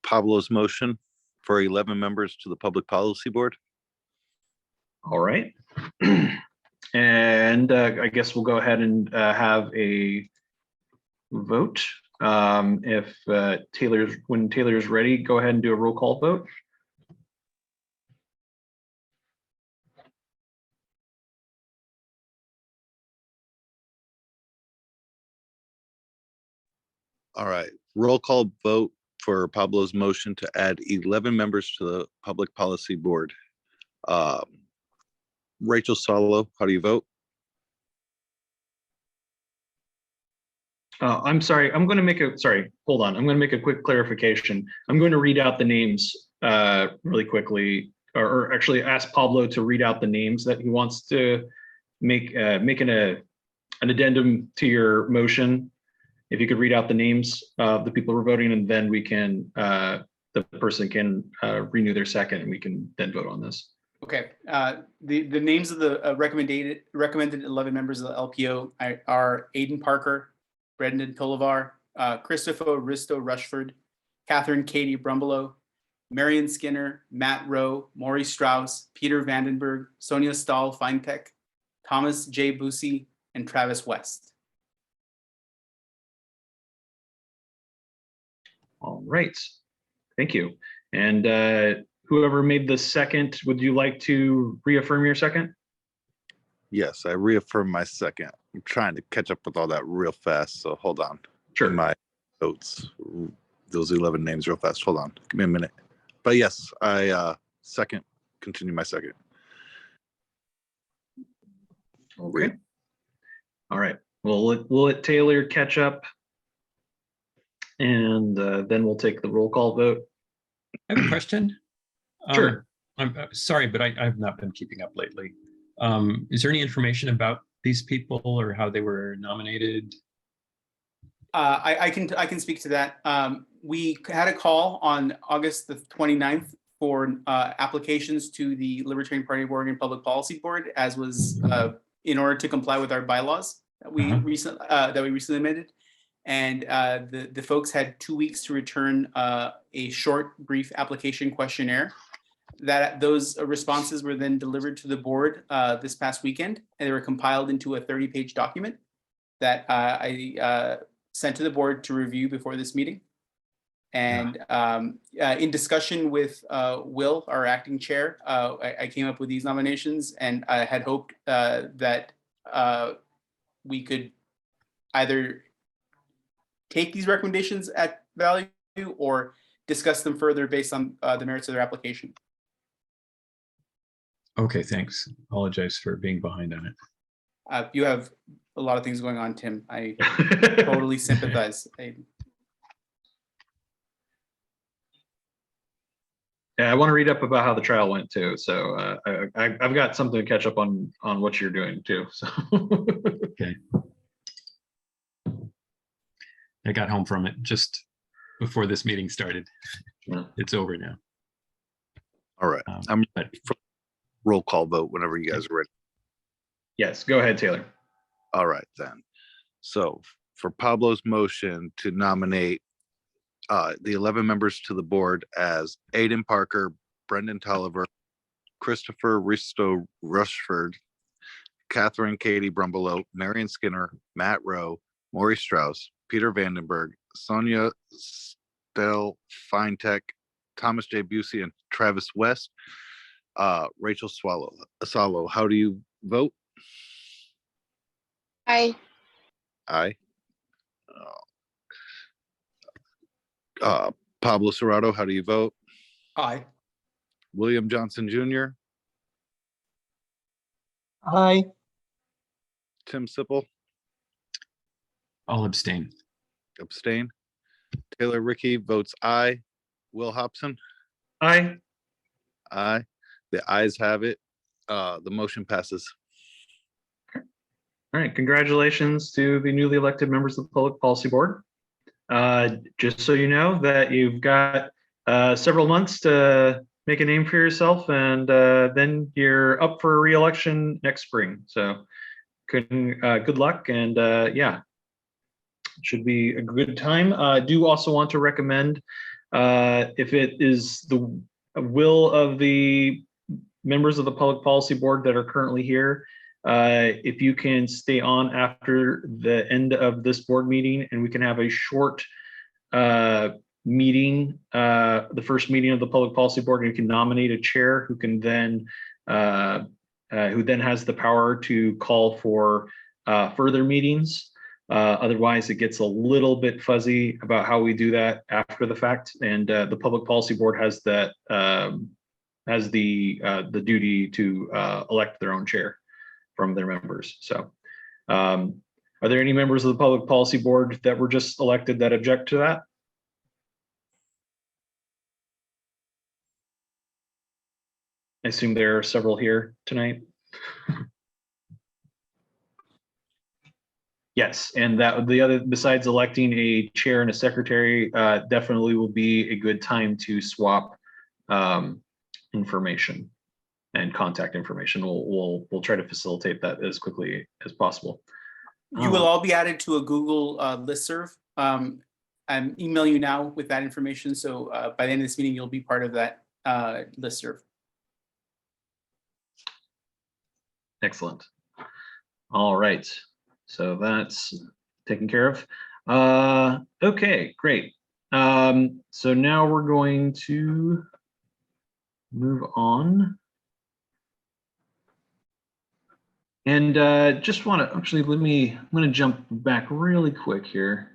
Pablo's motion for 11 members to the Public Policy Board. All right. And I guess we'll go ahead and have a vote. If when Taylor's ready, go ahead and do a roll call vote. All right, roll call vote for Pablo's motion to add 11 members to the Public Policy Board. Rachel Solo, how do you vote? I'm sorry, I'm going to make hold on. I'm going to make a quick clarification. I'm going to read out the names really quickly, or actually ask Pablo to read out the names that he wants to make an addendum to your motion. If you could read out the names of the people who are voting, and then we can, the person can renew their second, and we can then vote on this. Okay, the names of the recommended 11 members of the LPO are Aidan Parker, Brendan Pilavar, Christopher Risto Rushford, Catherine Katie Brumbelow, Marion Skinner, Matt Rowe, Maury Strauss, Peter Vandenberg, Sonia Stahl Feintek, Thomas J. Busey, and Travis West. All right, thank you. And whoever made the second, would you like to reaffirm your second? Yes, I reaffirm my second. I'm trying to catch up with all that real fast, so hold on. Sure. In my notes, those 11 names real fast. Hold on, give me a minute. But yes, I continue my second. Okay. All right. We'll let Taylor catch up, and then we'll take the roll call vote. I have a question. Sure. I'm sorry, but I've not been keeping up lately. Is there any information about these people or how they were nominated? I can speak to that. We had a call on August the 29th for applications to the Libertarian Party of Oregon Public Policy Board, as was in order to comply with our bylaws that we recently amended. And the folks had 2 weeks to return a short, brief application questionnaire. Those responses were then delivered to the board this past weekend, and they were compiled into a 30-page document that I sent to the board to review before this meeting. And in discussion with Will, our acting chair, I came up with these nominations, and I had hoped that we could either take these recommendations at value or discuss them further based on the merits of their application. Okay, thanks. Apologize for being behind on it. You have a lot of things going on, Tim. I totally sympathize. Yeah, I want to read up about how the trial went too. So I've got something to catch up on what you're doing too. So Okay. I got home from it just before this meeting started. Yeah. It's over now. All right. I'm But for roll call vote whenever you guys are ready. yes, go ahead, Taylor. All right, then. So for Pablo's motion to nominate the 11 members to the board as Aidan Parker, Brendan Tolliver, Christopher Risto Rushford, Catherine Katie Brumbelow, Marion Skinner, Matt Rowe, Maury Strauss, Peter Vandenberg, Sonia Stahl Feintek, Thomas J. Busey, and Travis West. Rachel Asalo, how do you vote? Aye. Aye. Pablo Serrato, how do you vote? Aye. William Johnson Jr., Aye. Tim Sipple, I'll abstain. abstain. Taylor Rickey votes aye. Will Hobson, Aye. aye. The ayes have it. The motion passes. All right, congratulations to the newly elected members of the Public Policy Board. Just so you know that you've got several months to make a name for yourself, and then you're up for re-election next spring. So good luck, and yeah, should be a good time. I do also want to recommend, if it is the will of the members of the Public Policy Board that are currently here, if you can stay on after the end of this board meeting, and we can have a short meeting, the first meeting of the Public Policy Board, and you can nominate a chair who can then who then has the power to call for further meetings. Otherwise, it gets a little bit fuzzy about how we do that after the fact, and the Public Policy Board has that has the duty to elect their own chair from their members. So are there any members of the Public Policy Board that were just elected that object to that? I assume there are several here tonight. Yes, and that the other, besides electing a chair and a secretary, definitely will be a good time to swap information and contact information. We'll try to facilitate that as quickly as possible. You will all be added to a Google listserv. I'm emailing you now with that information. So by the end of this meeting, you'll be part of that listserv. Excellent. All right. So that's taken care of. Okay, great. So now we're going to move on. And just want to actually I'm going to jump back really quick here.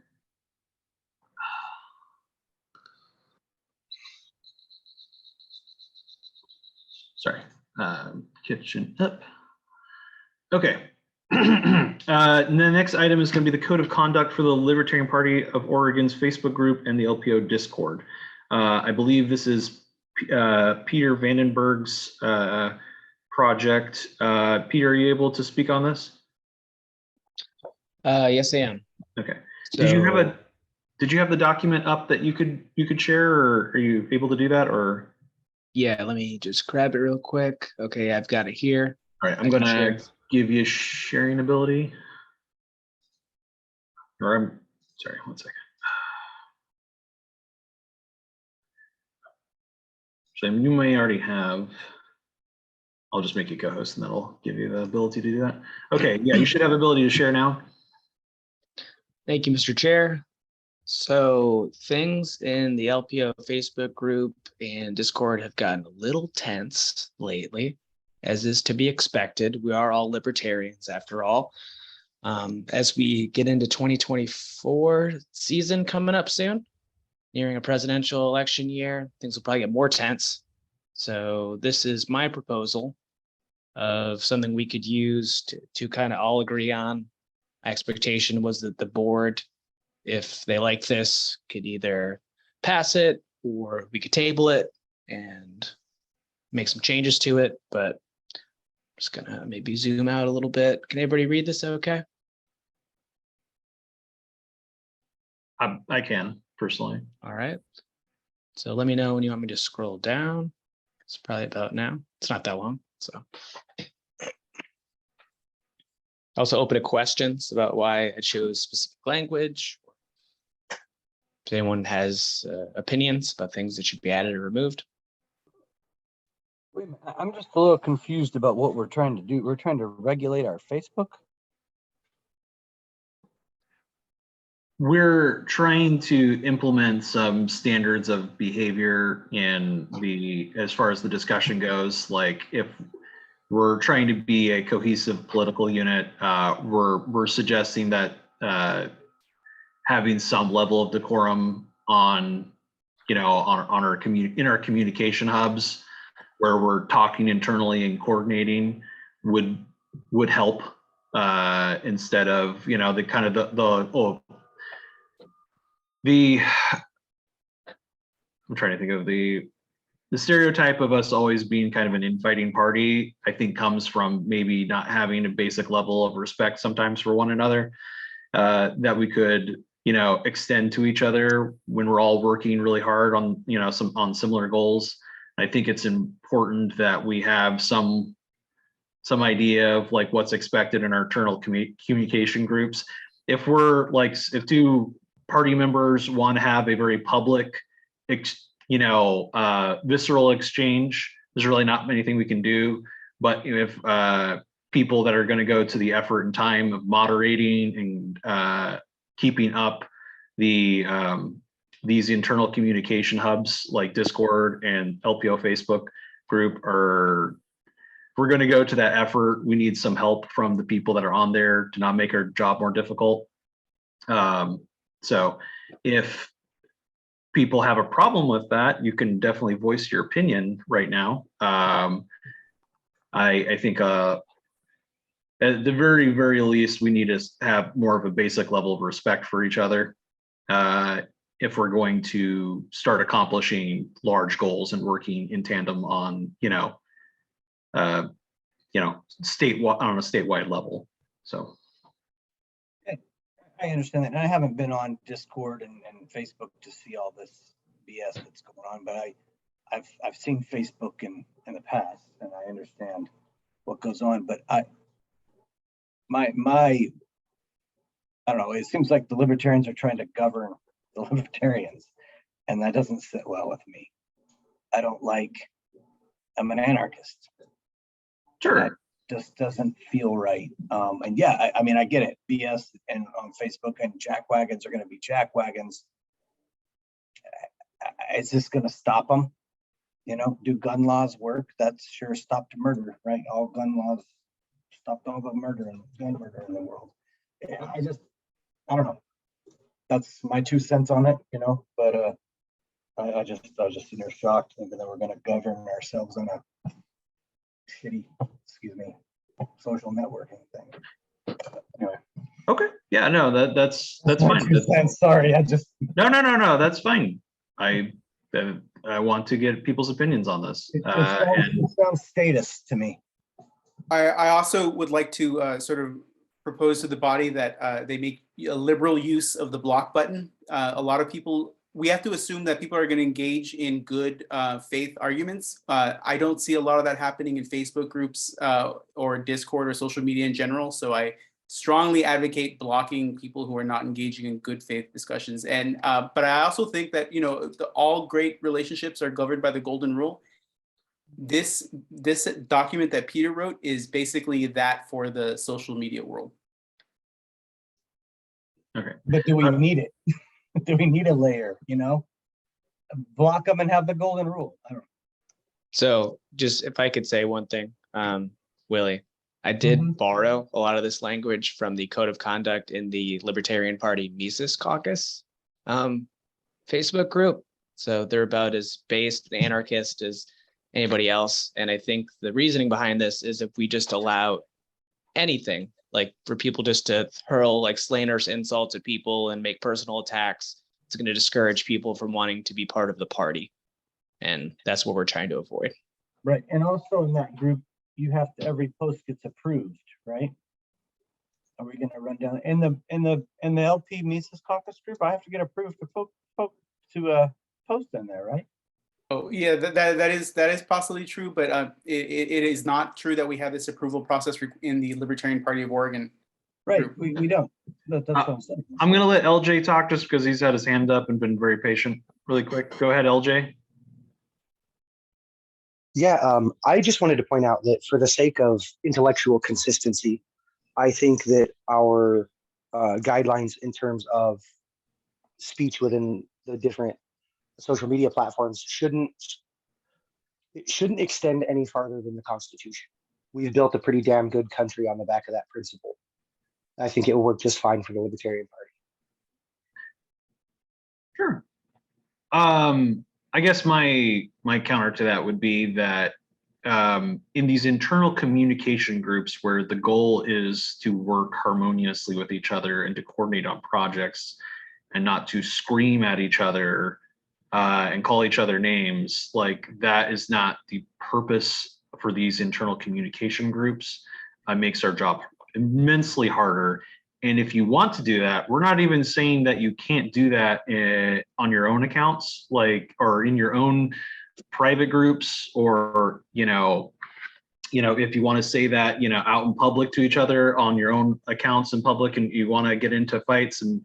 Sorry, kitchen up. Okay. The next item is going to be the code of conduct for the Libertarian Party of Oregon's Facebook group and the LPO Discord. I believe this is Peter Vandenberg's project. Peter, are you able to speak on this? Yes, I am. Okay. So, Did you have the document up that you could share, or are you able to do that? Or yeah, let me just grab it real quick. Okay, I've got it here. all right, I'm going to give you sharing ability. Or I'm sorry, one second. So you may already have. I'll just make you co-host and that'll give you the ability to do that. Okay, yeah, you should have ability to share now. Thank you, Mr. Chair. So things in the LPO Facebook group and Discord have gotten a little tense lately, as is to be expected. We are all libertarians after all. As we get into 2024 season coming up soon, nearing a presidential election year, things will probably get more tense. So this is my proposal of something we could use to kind of all agree on. My expectation was that the board, if they like this, could either pass it or we could table it and make some changes to it. But I'm just gonna maybe zoom out a little bit. Can everybody read this okay? I can personally. All right. So let me know when you want me to scroll down. It's probably about now. It's not that long. So also open to questions about why I chose specific language. If anyone has opinions about things that should be added or removed. Wait a minute, I'm just a little confused about what we're trying to do. We're trying to regulate our Facebook? We're trying to implement some standards of behavior in as far as the discussion goes. Like if we're trying to be a cohesive political unit, we're suggesting that having some level of decorum on our communication hubs, where we're talking internally and coordinating, would help instead of the kind of I'm trying to think of the stereotype of us always being kind of an infighting party. I think comes from maybe not having a basic level of respect sometimes for one another, that we could extend to each other when we're all working really hard on on similar goals. I think it's important that we have some idea of like what's expected in our internal communication groups. If we're like, if two party members want to have a very public, visceral exchange, there's really not anything we can do. But if people that are going to go to the effort and time of moderating and keeping up the these internal communication hubs like Discord and LPO Facebook group if we're going to go to that effort, we need some help from the people that are on there to not make our job more difficult. So if people have a problem with that, you can definitely voice your opinion right now. I think at the very, very least, we need to have more of a basic level of respect for each other if we're going to start accomplishing large goals and working in tandem on, statewide, on a statewide level. So. I understand that. And I haven't been on Discord and Facebook to see all this BS that's going on, but I've seen Facebook in the past, and I understand what goes on, but I don't know, it seems like the libertarians are trying to govern the libertarians, and that doesn't sit well with me. I'm an anarchist. Sure. That just doesn't feel right. And yeah, I mean, I get it. BS and on Facebook and jackwagons are going to be jackwagons. Is this going to stop them? You know, do gun laws work? That's sure stopped murder, right? All gun laws stopped all the murder and gun murder in the world. I don't know. That's my 2 cents on it, you know, but I was just sitting there shocked thinking that we're going to govern ourselves on a shitty, excuse me, social networking thing. Anyway. Okay. Yeah, no, that's my fine. 2 cents. Sorry, I just. No, that's fine. I want to get people's opinions on this. It sounds status to me. I also would like to sort of propose to the body that they make a liberal use of the block button. A lot of people, we have to assume that people are going to engage in good faith arguments. I don't see a lot of that happening in Facebook groups or Discord or social media in general. So I strongly advocate blocking people who are not engaging in good faith discussions. And but I also think that, you know, all great relationships are governed by the golden rule. This document that Peter wrote is basically that for the social media world. Okay. But do we need it? Do we need a layer, you know? Block them and have the golden rule. I don't know. So just if I could say one thing, Willie, I did borrow a lot of this language from the code of conduct in the Libertarian Party Mises Caucus Facebook group. So they're about as based and anarchist as anybody else. And I think the reasoning behind this is if we just allow anything, like for people just to hurl like slanderous insults at people and make personal attacks, it's going to discourage people from wanting to be part of the party. And that's what we're trying to avoid. Right. And also in that group, you have to, every post gets approved, right? Are we going to run down in the LP Mises Caucus group? I have to get approved to post in there, right? Oh yeah, that is possibly true, but it is not true that we have this approval process in the Libertarian Party of Oregon. Right, we don't. That's what I'm saying. I'm going to let LJ talk just because he's had his hand up and been very patient. Really quick. Go ahead, LJ. Yeah, I just wanted to point out that for the sake of intellectual consistency, I think that our guidelines in terms of speech within the different social media platforms shouldn't extend any farther than the Constitution. We've built a pretty damn good country on the back of that principle. I think it will work just fine for the Libertarian Party. Sure. I guess my counter to that would be that in these internal communication groups where the goal is to work harmoniously with each other and to coordinate on projects and not to scream at each other and call each other names, like that is not the purpose for these internal communication groups. Makes our job immensely harder. And if you want to do that, we're not even saying that you can't do that on your own accounts, like, or in your own private groups, or, you know, if you want to say that, you know, out in public to each other on your own accounts in public, and you want to get into fights, and,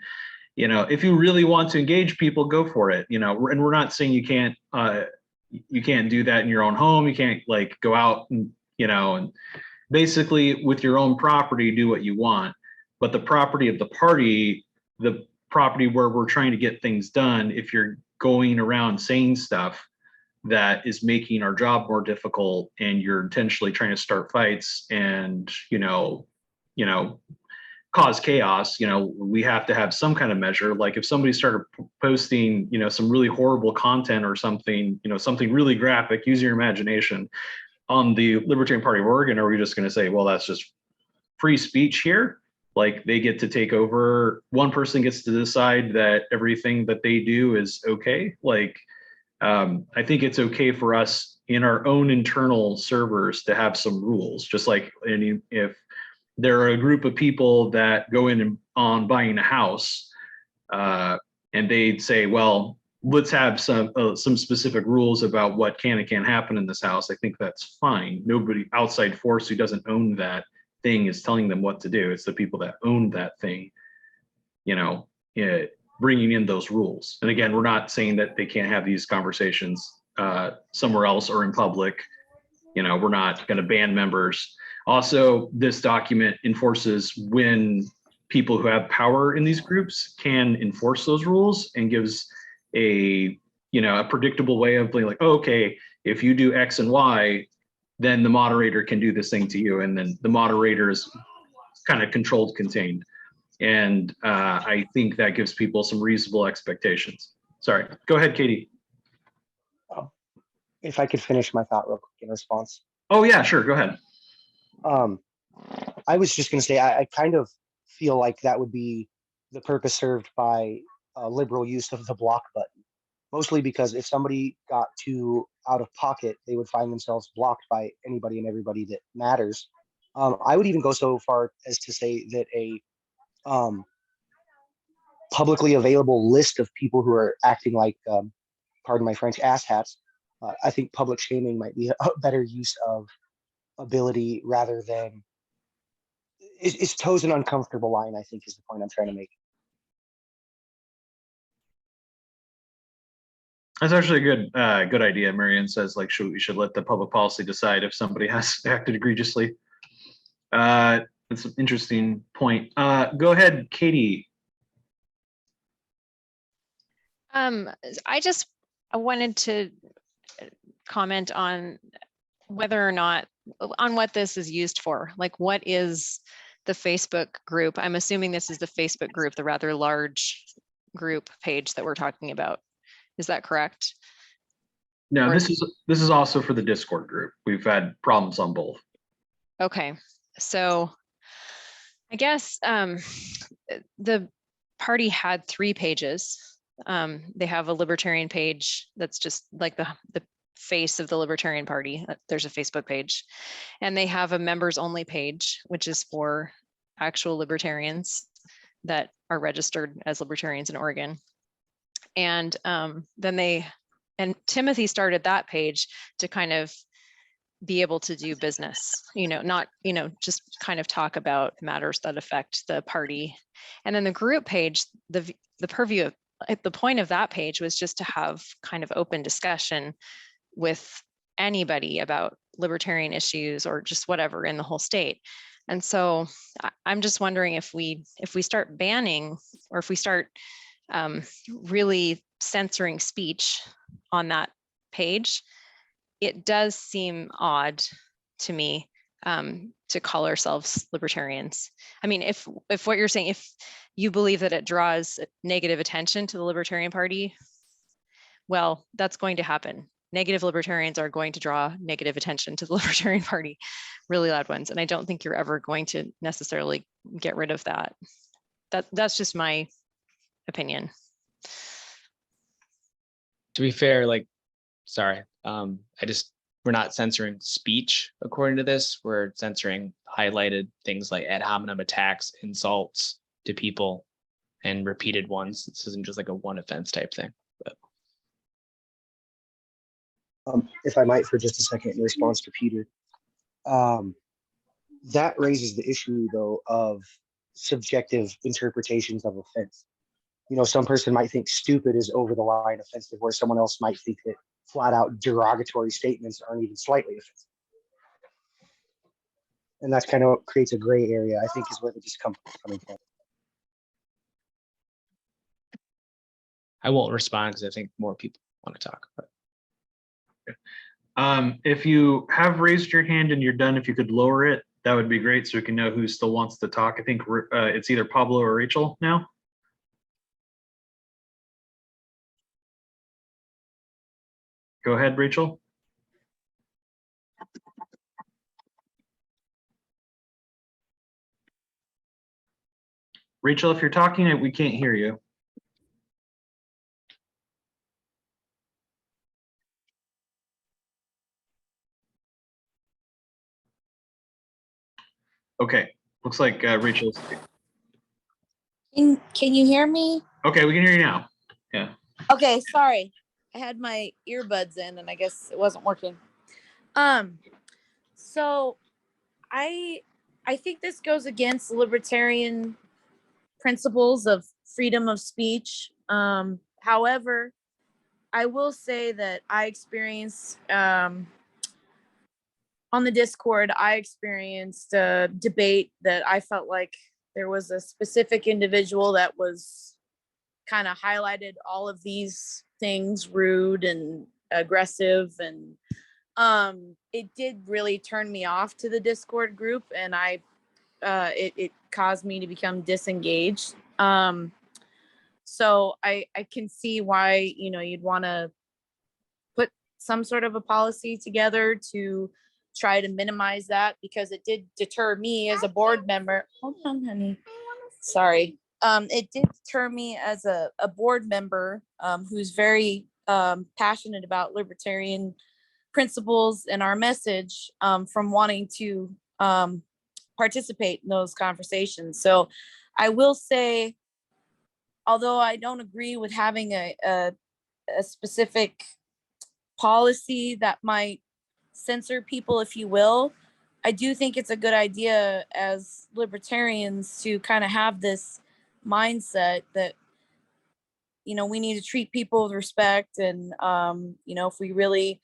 you know, if you really want to engage people, go for it, you know. And we're not saying you can't do that in your own home. You can't like go out and, you know, and basically with your own property, do what you want. But the property of the party, the property where we're trying to get things done, if you're going around saying stuff that is making our job more difficult, and you're intentionally trying to start fights and, you know, cause chaos, you know, we have to have some kind of measure. Like if somebody started posting, you know, some really horrible content or something, you know, something really graphic, use your imagination, on the Libertarian Party of Oregon, are we just going to say, well, that's just free speech here? Like they get to take over, one person gets to decide that everything that they do is okay. Like, I think it's okay for us in our own internal servers to have some rules, just like if there are a group of people that go in and on buying a house and they'd say, well, let's have some specific rules about what can and can't happen in this house. I think that's fine. Nobody outside force who doesn't own that thing is telling them what to do. It's the people that own that thing, bringing in those rules. And again, we're not saying that they can't have these conversations somewhere else or in public. We're not going to ban members. Also, this document enforces when people who have power in these groups can enforce those rules, and gives a predictable way of being like, oh, okay, if you do X and Y, then the moderator can do this thing to you. And then the moderator is kind of controlled, contained. And I think that gives people some reasonable expectations. Sorry, go ahead, Katie. If I could finish my thought real quick in response. Oh yeah, sure, go ahead. I was just going to say, I kind of feel like that would be the purpose served by liberal use of the block button. Mostly because if somebody got too out of pocket, they would find themselves blocked by anybody and everybody that matters. I would even go so far as to say that a publicly available list of people who are acting like, pardon my French, asshats, I think public shaming might be a better use of ability rather than it's toes an uncomfortable line, I think is the point I'm trying to make. That's actually a good idea. Marianne says, like, we should let the public policy decide if somebody has acted egregiously. That's an interesting point. Go ahead, Katie. I wanted to comment on whether or not, on what this is used for. Like, what is the Facebook group? I'm assuming this is the Facebook group, the rather large group page that we're talking about. Is that correct? No, Or- this is also for the Discord group. We've had problems on both. Okay, so I guess the party had 3 pages. They have a Libertarian page that's just like the face of the Libertarian Party. There's a Facebook page, and they have a members only page, which is for actual Libertarians that are registered as Libertarians in Oregon. And then Timothy started that page to kind of be able to do business, not, just kind of talk about matters that affect the party. And then the group page, the purview of the point of that page was just to have kind of open discussion with anybody about libertarian issues or just whatever in the whole state. And so I'm just wondering if we start banning, or if we start really censoring speech on that page, it does seem odd to me to call ourselves libertarians. I mean, if what you're saying, if you believe that it draws negative attention to the Libertarian Party, well, that's going to happen. Negative libertarians are going to draw negative attention to the Libertarian Party, really loud ones. And I don't think you're ever going to necessarily get rid of that. That's just my opinion. To be fair, we're not censoring speech according to this. We're censoring highlighted things like ad hominem attacks, insults to people, and repeated ones. This isn't just like a one offense type thing. But. If I might, for just a second, in response to Peter, that raises the issue, though, of subjective interpretations of offense. Some person might think stupid is over the line offensive, where someone else might think that flat out derogatory statements aren't even slightly offensive. And that's kind of what creates a gray area, I think, is where the discomfort is coming from. I won't respond because I think more people want to talk. But. If you have raised your hand and you're done, if you could lower it, that would be great, so we can know who still wants to talk. I think it's either Pablo or Rachel now. Go ahead, Rachel. Rachel, if you're talking, we can't hear you. Okay, looks like Rachel's. Can you hear me? Okay, we can hear you now. Yeah. Okay, sorry. I had my earbuds in and I guess it wasn't working. So I think this goes against libertarian principles of freedom of speech. However, I will say that I experienced on the Discord, I experienced a debate that I felt like there was a specific individual that was kind of highlighted all of these things, rude and aggressive, and it did really turn me off to the Discord group, and it caused me to become disengaged. So I can see why, you know, you'd want to put some sort of a policy together to try to minimize that, because it did deter me as a board member. Hold on, honey. Sorry. It did deter me as a board member who's very passionate about libertarian principles and our message from wanting to participate in those conversations. So I will say, although I don't agree with having a specific policy that might censor people, if you will, I do think it's a good idea as libertarians to kind of have this mindset that, you know, we need to treat people with respect. And, you know, if we really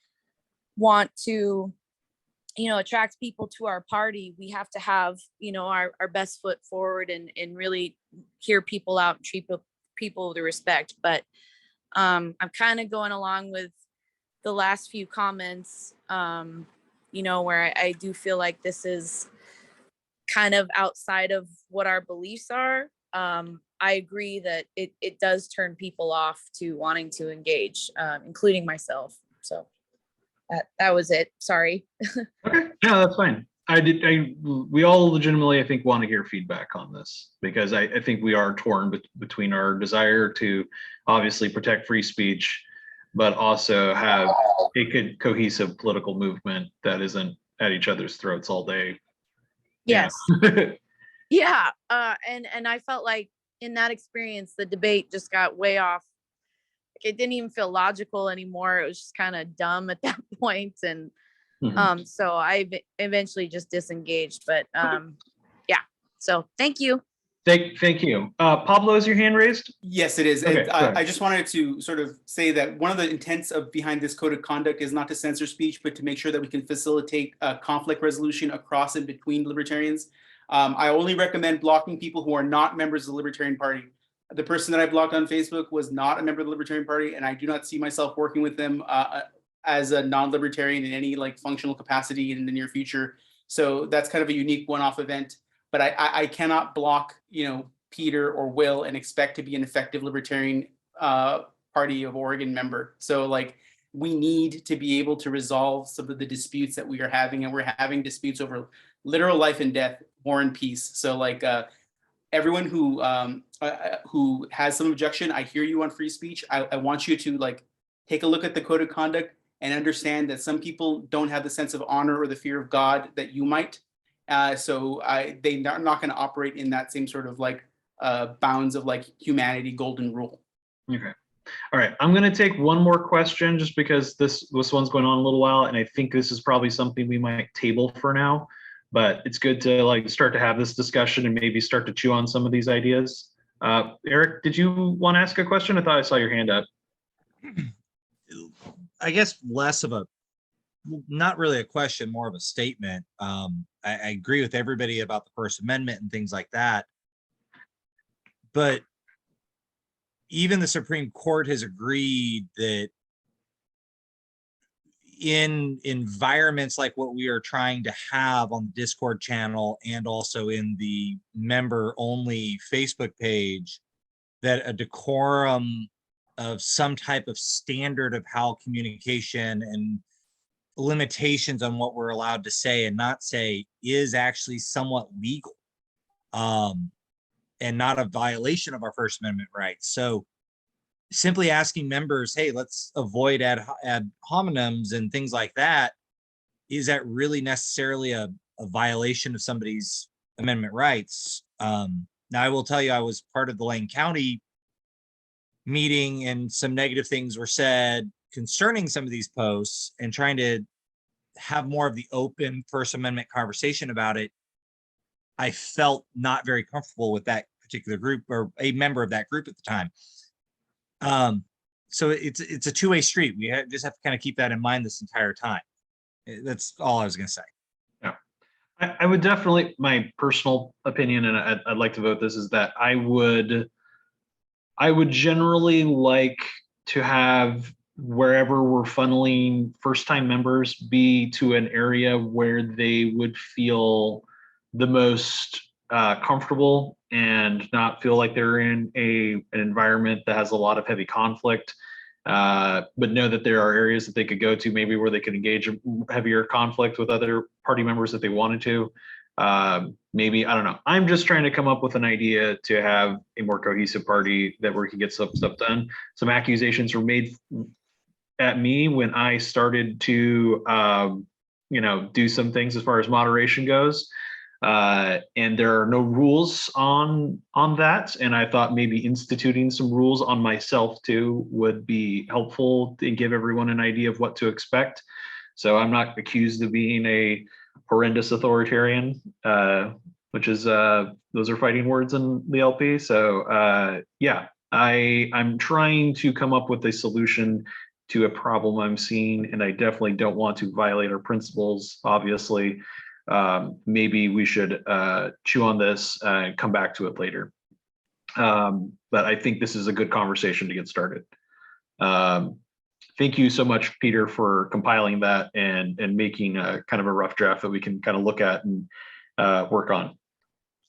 want to, you know, attract people to our party, we have to have, you know, our best foot forward and really hear people out and treat people with respect. But I'm kind of going along with the last few comments, you know, where I do feel like this is kind of outside of what our beliefs are. I agree that it does turn people off to wanting to engage, including myself. So that was it. Sorry. Okay, no, that's fine. We all legitimately, I think, want to hear feedback on this, because I think we are torn between our desire to obviously protect free speech, but also have a cohesive political movement that isn't at each other's throats all day. Yes. Yeah. And I felt like in that experience, the debate just got way off. It didn't even feel logical anymore. It was just kind of dumb at that point. And so I eventually just disengaged. But yeah. So thank you. Thank you. Pablo, is your hand raised? Yes, it is. Okay, And I just wanted to sort of say that one of the intents behind this code of conduct is not to censor speech, but to make sure that we can facilitate conflict resolution across and between libertarians. I only recommend blocking people who are not members of the Libertarian Party. The person that I blocked on Facebook was not a member of the Libertarian Party, and I do not see myself working with them as a non-libertarian in any like functional capacity in the near future. So that's kind of a unique one-off event. But I cannot block, you know, Peter or Will and expect to be an effective Libertarian Party of Oregon member. So like, we need to be able to resolve some of the disputes that we are having, and we're having disputes over literal life and death, war and peace. So like everyone who has some objection, I hear you on free speech. I want you to like take a look at the code of conduct and understand that some people don't have the sense of honor or the fear of God that you might. So they're not going to operate in that same sort of like bounds of like humanity golden rule. Okay. All right. I'm going to take one more question just because this one's going on a little while, and I think this is probably something we might table for now. But it's good to like start to have this discussion and maybe start to chew on some of these ideas. Eric, did you want to ask a question? I thought I saw your hand up. I guess less of a, not really a question, more of a statement. I agree with everybody about the First Amendment and things like that. But even the Supreme Court has agreed that in environments like what we are trying to have on the Discord channel and also in the member only Facebook page, that a decorum of some type of standard of how communication and limitations on what we're allowed to say and not say is actually somewhat legal, and not a violation of our First Amendment rights. So simply asking members, hey, let's avoid ad hominems and things like that, is that really necessarily a violation of somebody's amendment rights? Now, I will tell you, I was part of the Lane County meeting and some negative things were said concerning some of these posts and trying to have more of the open First Amendment conversation about it, I felt not very comfortable with that particular group or a member of that group at the time. So it's a two-way street. We just have to kind of keep that in mind this entire time. That's all I was going to say. Yeah, I would definitely, my personal opinion, and I'd like to vote this, is that I would generally like to have wherever we're funneling first-time members be to an area where they would feel the most comfortable and not feel like they're in an environment that has a lot of heavy conflict, but know that there are areas that they could go to maybe where they could engage in heavier conflict with other party members that they wanted to. Maybe, I don't know. I'm just trying to come up with an idea to have a more cohesive party that we can get some stuff done. Some accusations were made at me when I started to, do some things as far as moderation goes. And there are no rules on that. And I thought maybe instituting some rules on myself too would be helpful to give everyone an idea of what to expect. So I'm not accused of being a horrendous authoritarian, which is those are fighting words in the LP. So yeah, I'm trying to come up with a solution to a problem I'm seeing, and I definitely don't want to violate our principles, obviously. Maybe we should chew on this and come back to it later. But I think this is a good conversation to get started. Thank you so much, Peter, for compiling that and making a kind of a rough draft that we can kind of look at and work on.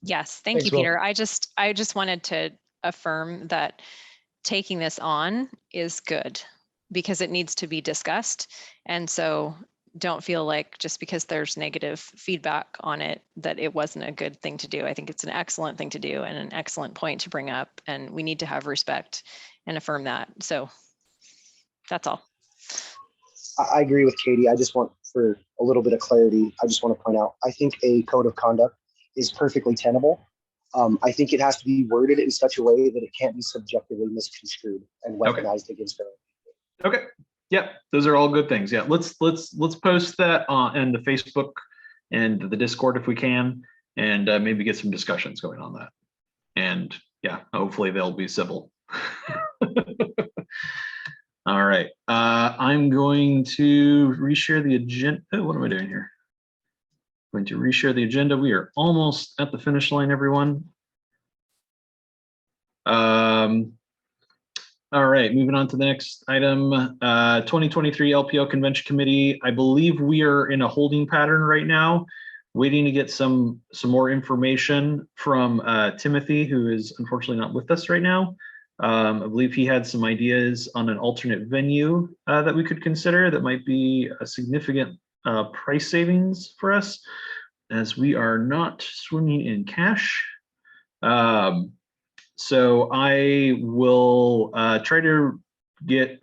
Yes, thank Thanks, you, Will. Peter. I just wanted to affirm that taking this on is good because it needs to be discussed. And so don't feel like just because there's negative feedback on it, that it wasn't a good thing to do. I think it's an excellent thing to do and an excellent point to bring up. And we need to have respect and affirm that. So that's all. I agree with Katie. I just want, for a little bit of clarity, I just want to point out, I think a code of conduct is perfectly tenable. I think it has to be worded in such a way that it can't be subjectively misconstrued and weaponized against her. Okay. Yep, those are all good things. Yeah, let's post that in the Facebook and the Discord if we can, and maybe get some discussions going on that. And yeah, hopefully they'll be civil. All right, I'm going to reshare the agenda. Oh, what am I doing here? I'm going to reshare the agenda. We are almost at the finish line, everyone. All right, moving on to the next item, 2023 LPO Convention Committee. I believe we are in a holding pattern right now, waiting to get some more information from Timothy, who is unfortunately not with us right now. I believe he had some ideas on an alternate venue that we could consider that might be a significant price savings for us, as we are not swimming in cash. So I will try to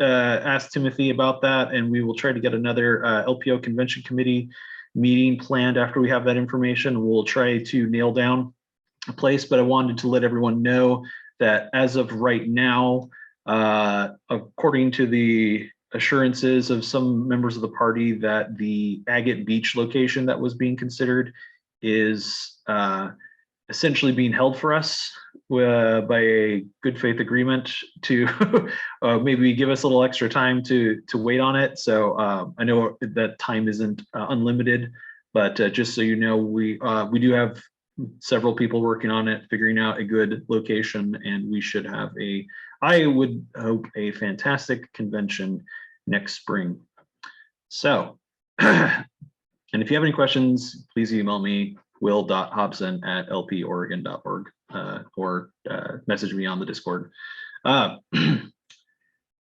ask Timothy about that, and we will try to get another LPO Convention Committee meeting planned after we have that information. We'll try to nail down a place, but I wanted to let everyone know that as of right now, according to the assurances of some members of the party, that the Agate Beach location that was being considered is essentially being held for us by a good faith agreement to maybe give us a little extra time to wait on it. So I know that time isn't unlimited, but just so you know, we do have several people working on it, figuring out a good location, and we should have I would hope, a fantastic convention next spring. So, and if you have any questions, please email me, will.hobson@lporegon.org, or message me on the Discord.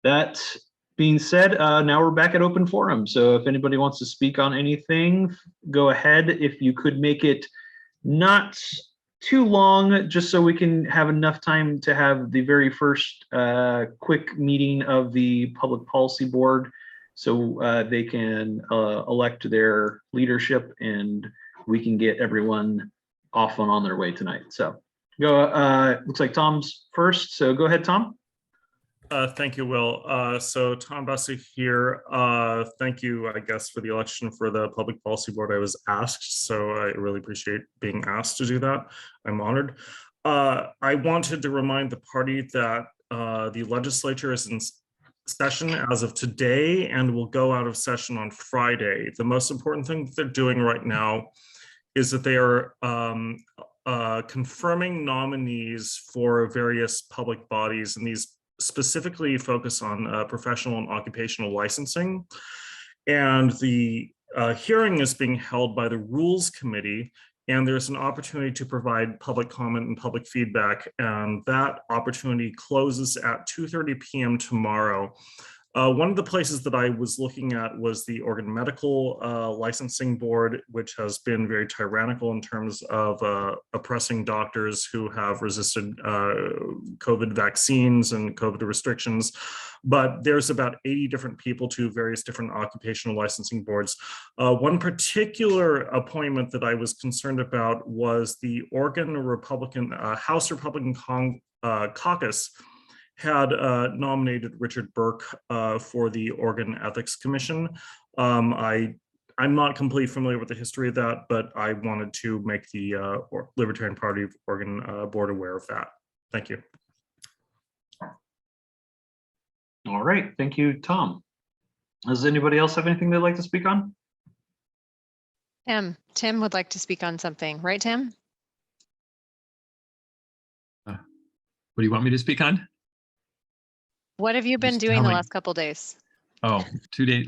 That being said, now we're back at open forum. So if anybody wants to speak on anything, go ahead. If you could make it not too long, just so we can have enough time to have the very first quick meeting of the Public Policy Board, so they can elect their leadership and we can get everyone off and on their way tonight. So go. Looks like Tom's first. So go ahead, Tom. Thank you, Will. So Tom Bussey here. Thank you, I guess, for the election for the Public Policy Board. I was asked, so I really appreciate being asked to do that. I'm honored. I wanted to remind the party that the legislature is in session as of today and will go out of session on Friday. The most important thing that they're doing right now is that they are confirming nominees for various public bodies, and these specifically focus on professional and occupational licensing. And the hearing is being held by the Rules Committee, and there's an opportunity to provide public comment and public feedback. And that opportunity closes at 2:30 p.m. tomorrow. One of the places that I was looking at was the Oregon Medical Licensing Board, which has been very tyrannical in terms of oppressing doctors who have resisted COVID vaccines and COVID restrictions. But there's about 80 different people to various different occupational licensing boards. One particular appointment that I was concerned about was the Oregon Republican, House Republican Caucus had nominated Richard Burke for the Oregon Ethics Commission. I'm not completely familiar with the history of that, but I wanted to make the Libertarian Party of Oregon board aware of that. Thank you. All right, thank you, Tom. Does anybody else have anything they'd like to speak on? Tim would like to speak on something, right, Tim? What do you want me to speak on? What have you been Just doing tell the me. last couple days? Oh,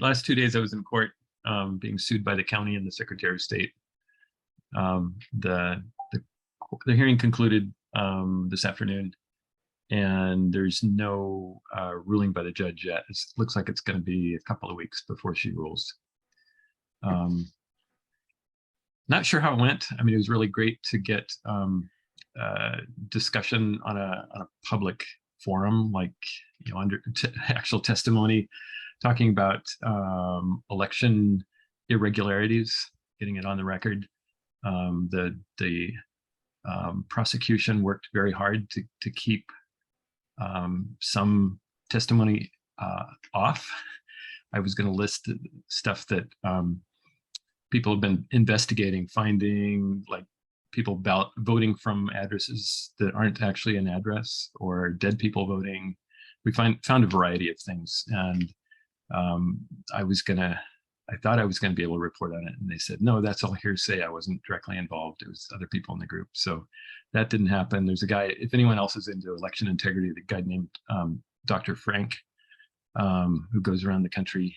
last 2 days I was in court being sued by the county and the Secretary of State. The hearing concluded this afternoon, and there's no ruling by the judge yet. It looks like it's going to be a couple of weeks before she rules. Not sure how it went. I mean, it was really great to get discussion on a public forum, like, you know, under actual testimony, talking about election irregularities, getting it on the record. The prosecution worked very hard to keep some testimony off. I was going to list stuff that people have been investigating, finding, like people voting from addresses that aren't actually an address, or dead people voting. We found a variety of things, and I thought I was going to be able to report on it, and they said, no, that's all hearsay. I wasn't directly involved. It was other people in the group. So that didn't happen. There's a guy, if anyone else is into election integrity, the guy named Dr. Frank, who goes around the country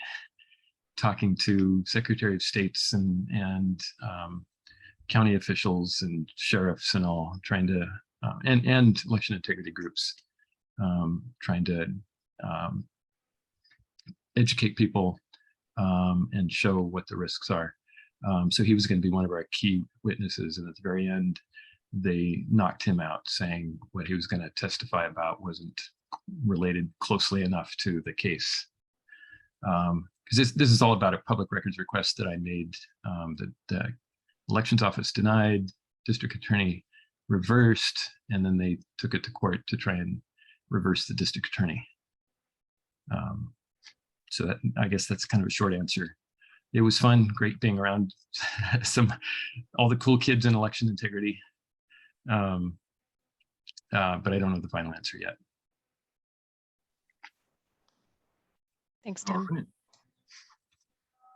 talking to Secretary of States and county officials and sheriffs and all, trying to, and election integrity groups, trying to educate people and show what the risks are. So he was going to be one of our key witnesses, and at the very end, they knocked him out, saying what he was going to testify about wasn't related closely enough to the case. Because this is all about a public records request that I made, that the elections office denied, district attorney reversed, and then they took it to court to try and reverse the district attorney. So that, I guess that's kind of a short answer. It was fun, great being around all the cool kids in election integrity. But I don't know the final answer yet. Thanks, Tim. Right.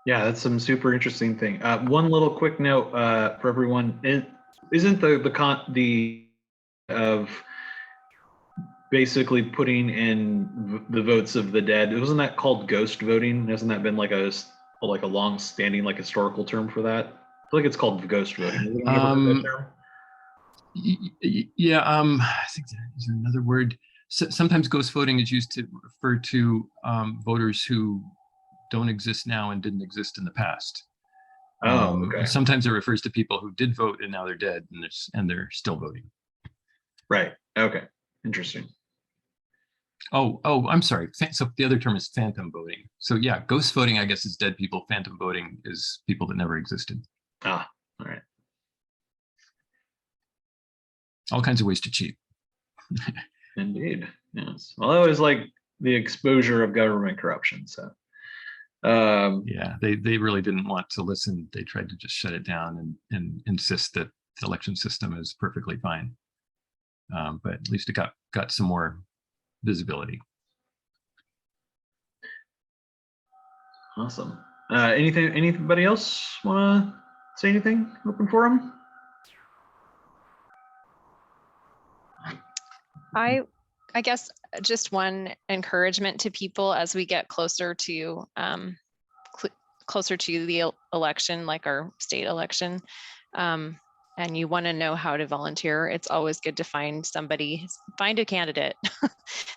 Yeah, that's some super interesting thing. One little quick note for everyone: isn't the of basically putting in the votes of the dead, wasn't that called ghost voting? Hasn't that been like a long-standing like historical term for that? I feel like it's called ghost voting. Yeah, I think there's another word. Sometimes ghost voting is used to refer to voters who don't exist now and didn't exist in the past. Okay. Sometimes it refers to people who did vote and now they're dead and they're still voting. Right. Okay. Interesting. Oh, I'm sorry. So the other term is phantom voting. So yeah, ghost voting, I guess, is dead people. Phantom voting is people that never existed. Ah, all right. All kinds of ways to cheat. Indeed. Yes. Well, I always like the exposure of government corruption. So Yeah, they really didn't want to listen. They tried to just shut it down and insist that the election system is perfectly fine. But at least it got some more visibility. awesome. Anybody else want to say anything? Open forum. I guess just one encouragement to people as we get closer to the election, like our state election, and you want to know how to volunteer, it's always good to find a candidate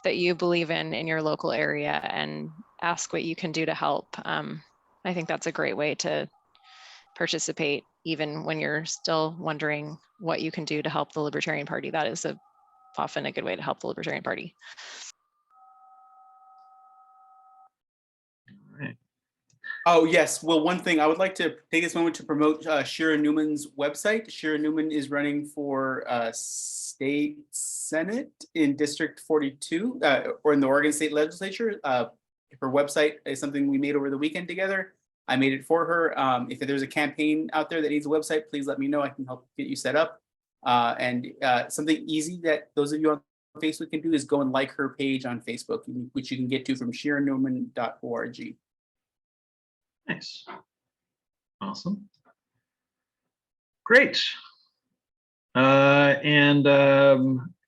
that you believe in your local area and ask what you can do to help. I think that's a great way to participate, even when you're still wondering what you can do to help the Libertarian Party. That is often a good way to help the Libertarian Party. Oh, yes. Well, one thing I would like to take this moment to promote Shira Newman's website. Shira Newman is running for state senate in District 42 or in the Oregon State Legislature. Her website is something we made over the weekend together. I made it for her. If there's a campaign out there that needs a website, please let me know. I can help get you set up. And something easy that those of you on Facebook can do is go and like her page on Facebook, which you can get to from shiranewman.org. Nice. Awesome. Great.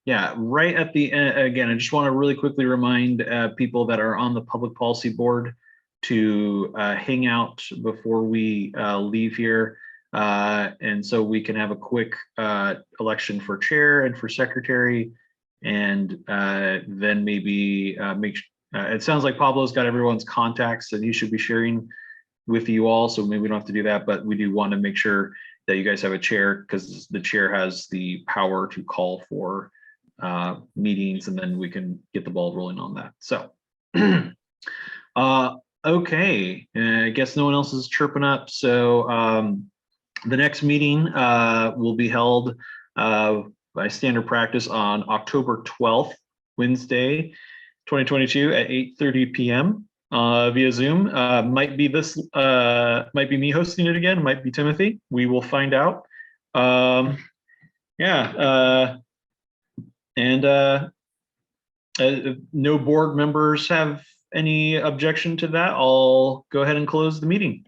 Yeah, right at the end, again, I just want to really quickly remind people that are on the public policy board to hang out before we leave here. And so we can have a quick election for chair and for secretary. And then maybe it sounds like Pablo's got everyone's contacts and he should be sharing with you all. So maybe we don't have to do that, but we do want to make sure that you guys have a chair, because the chair has the power to call for meetings, and then we can get the ball rolling on that. So, okay, I guess no one else is chirping up. So the next meeting will be held by standard practice on October 12th, Wednesday, 2022 at 8:30 p.m. Via Zoom. Might be me hosting it again, might be Timothy. We will find out. If no board members have any objection to that, I'll go ahead and close the meeting.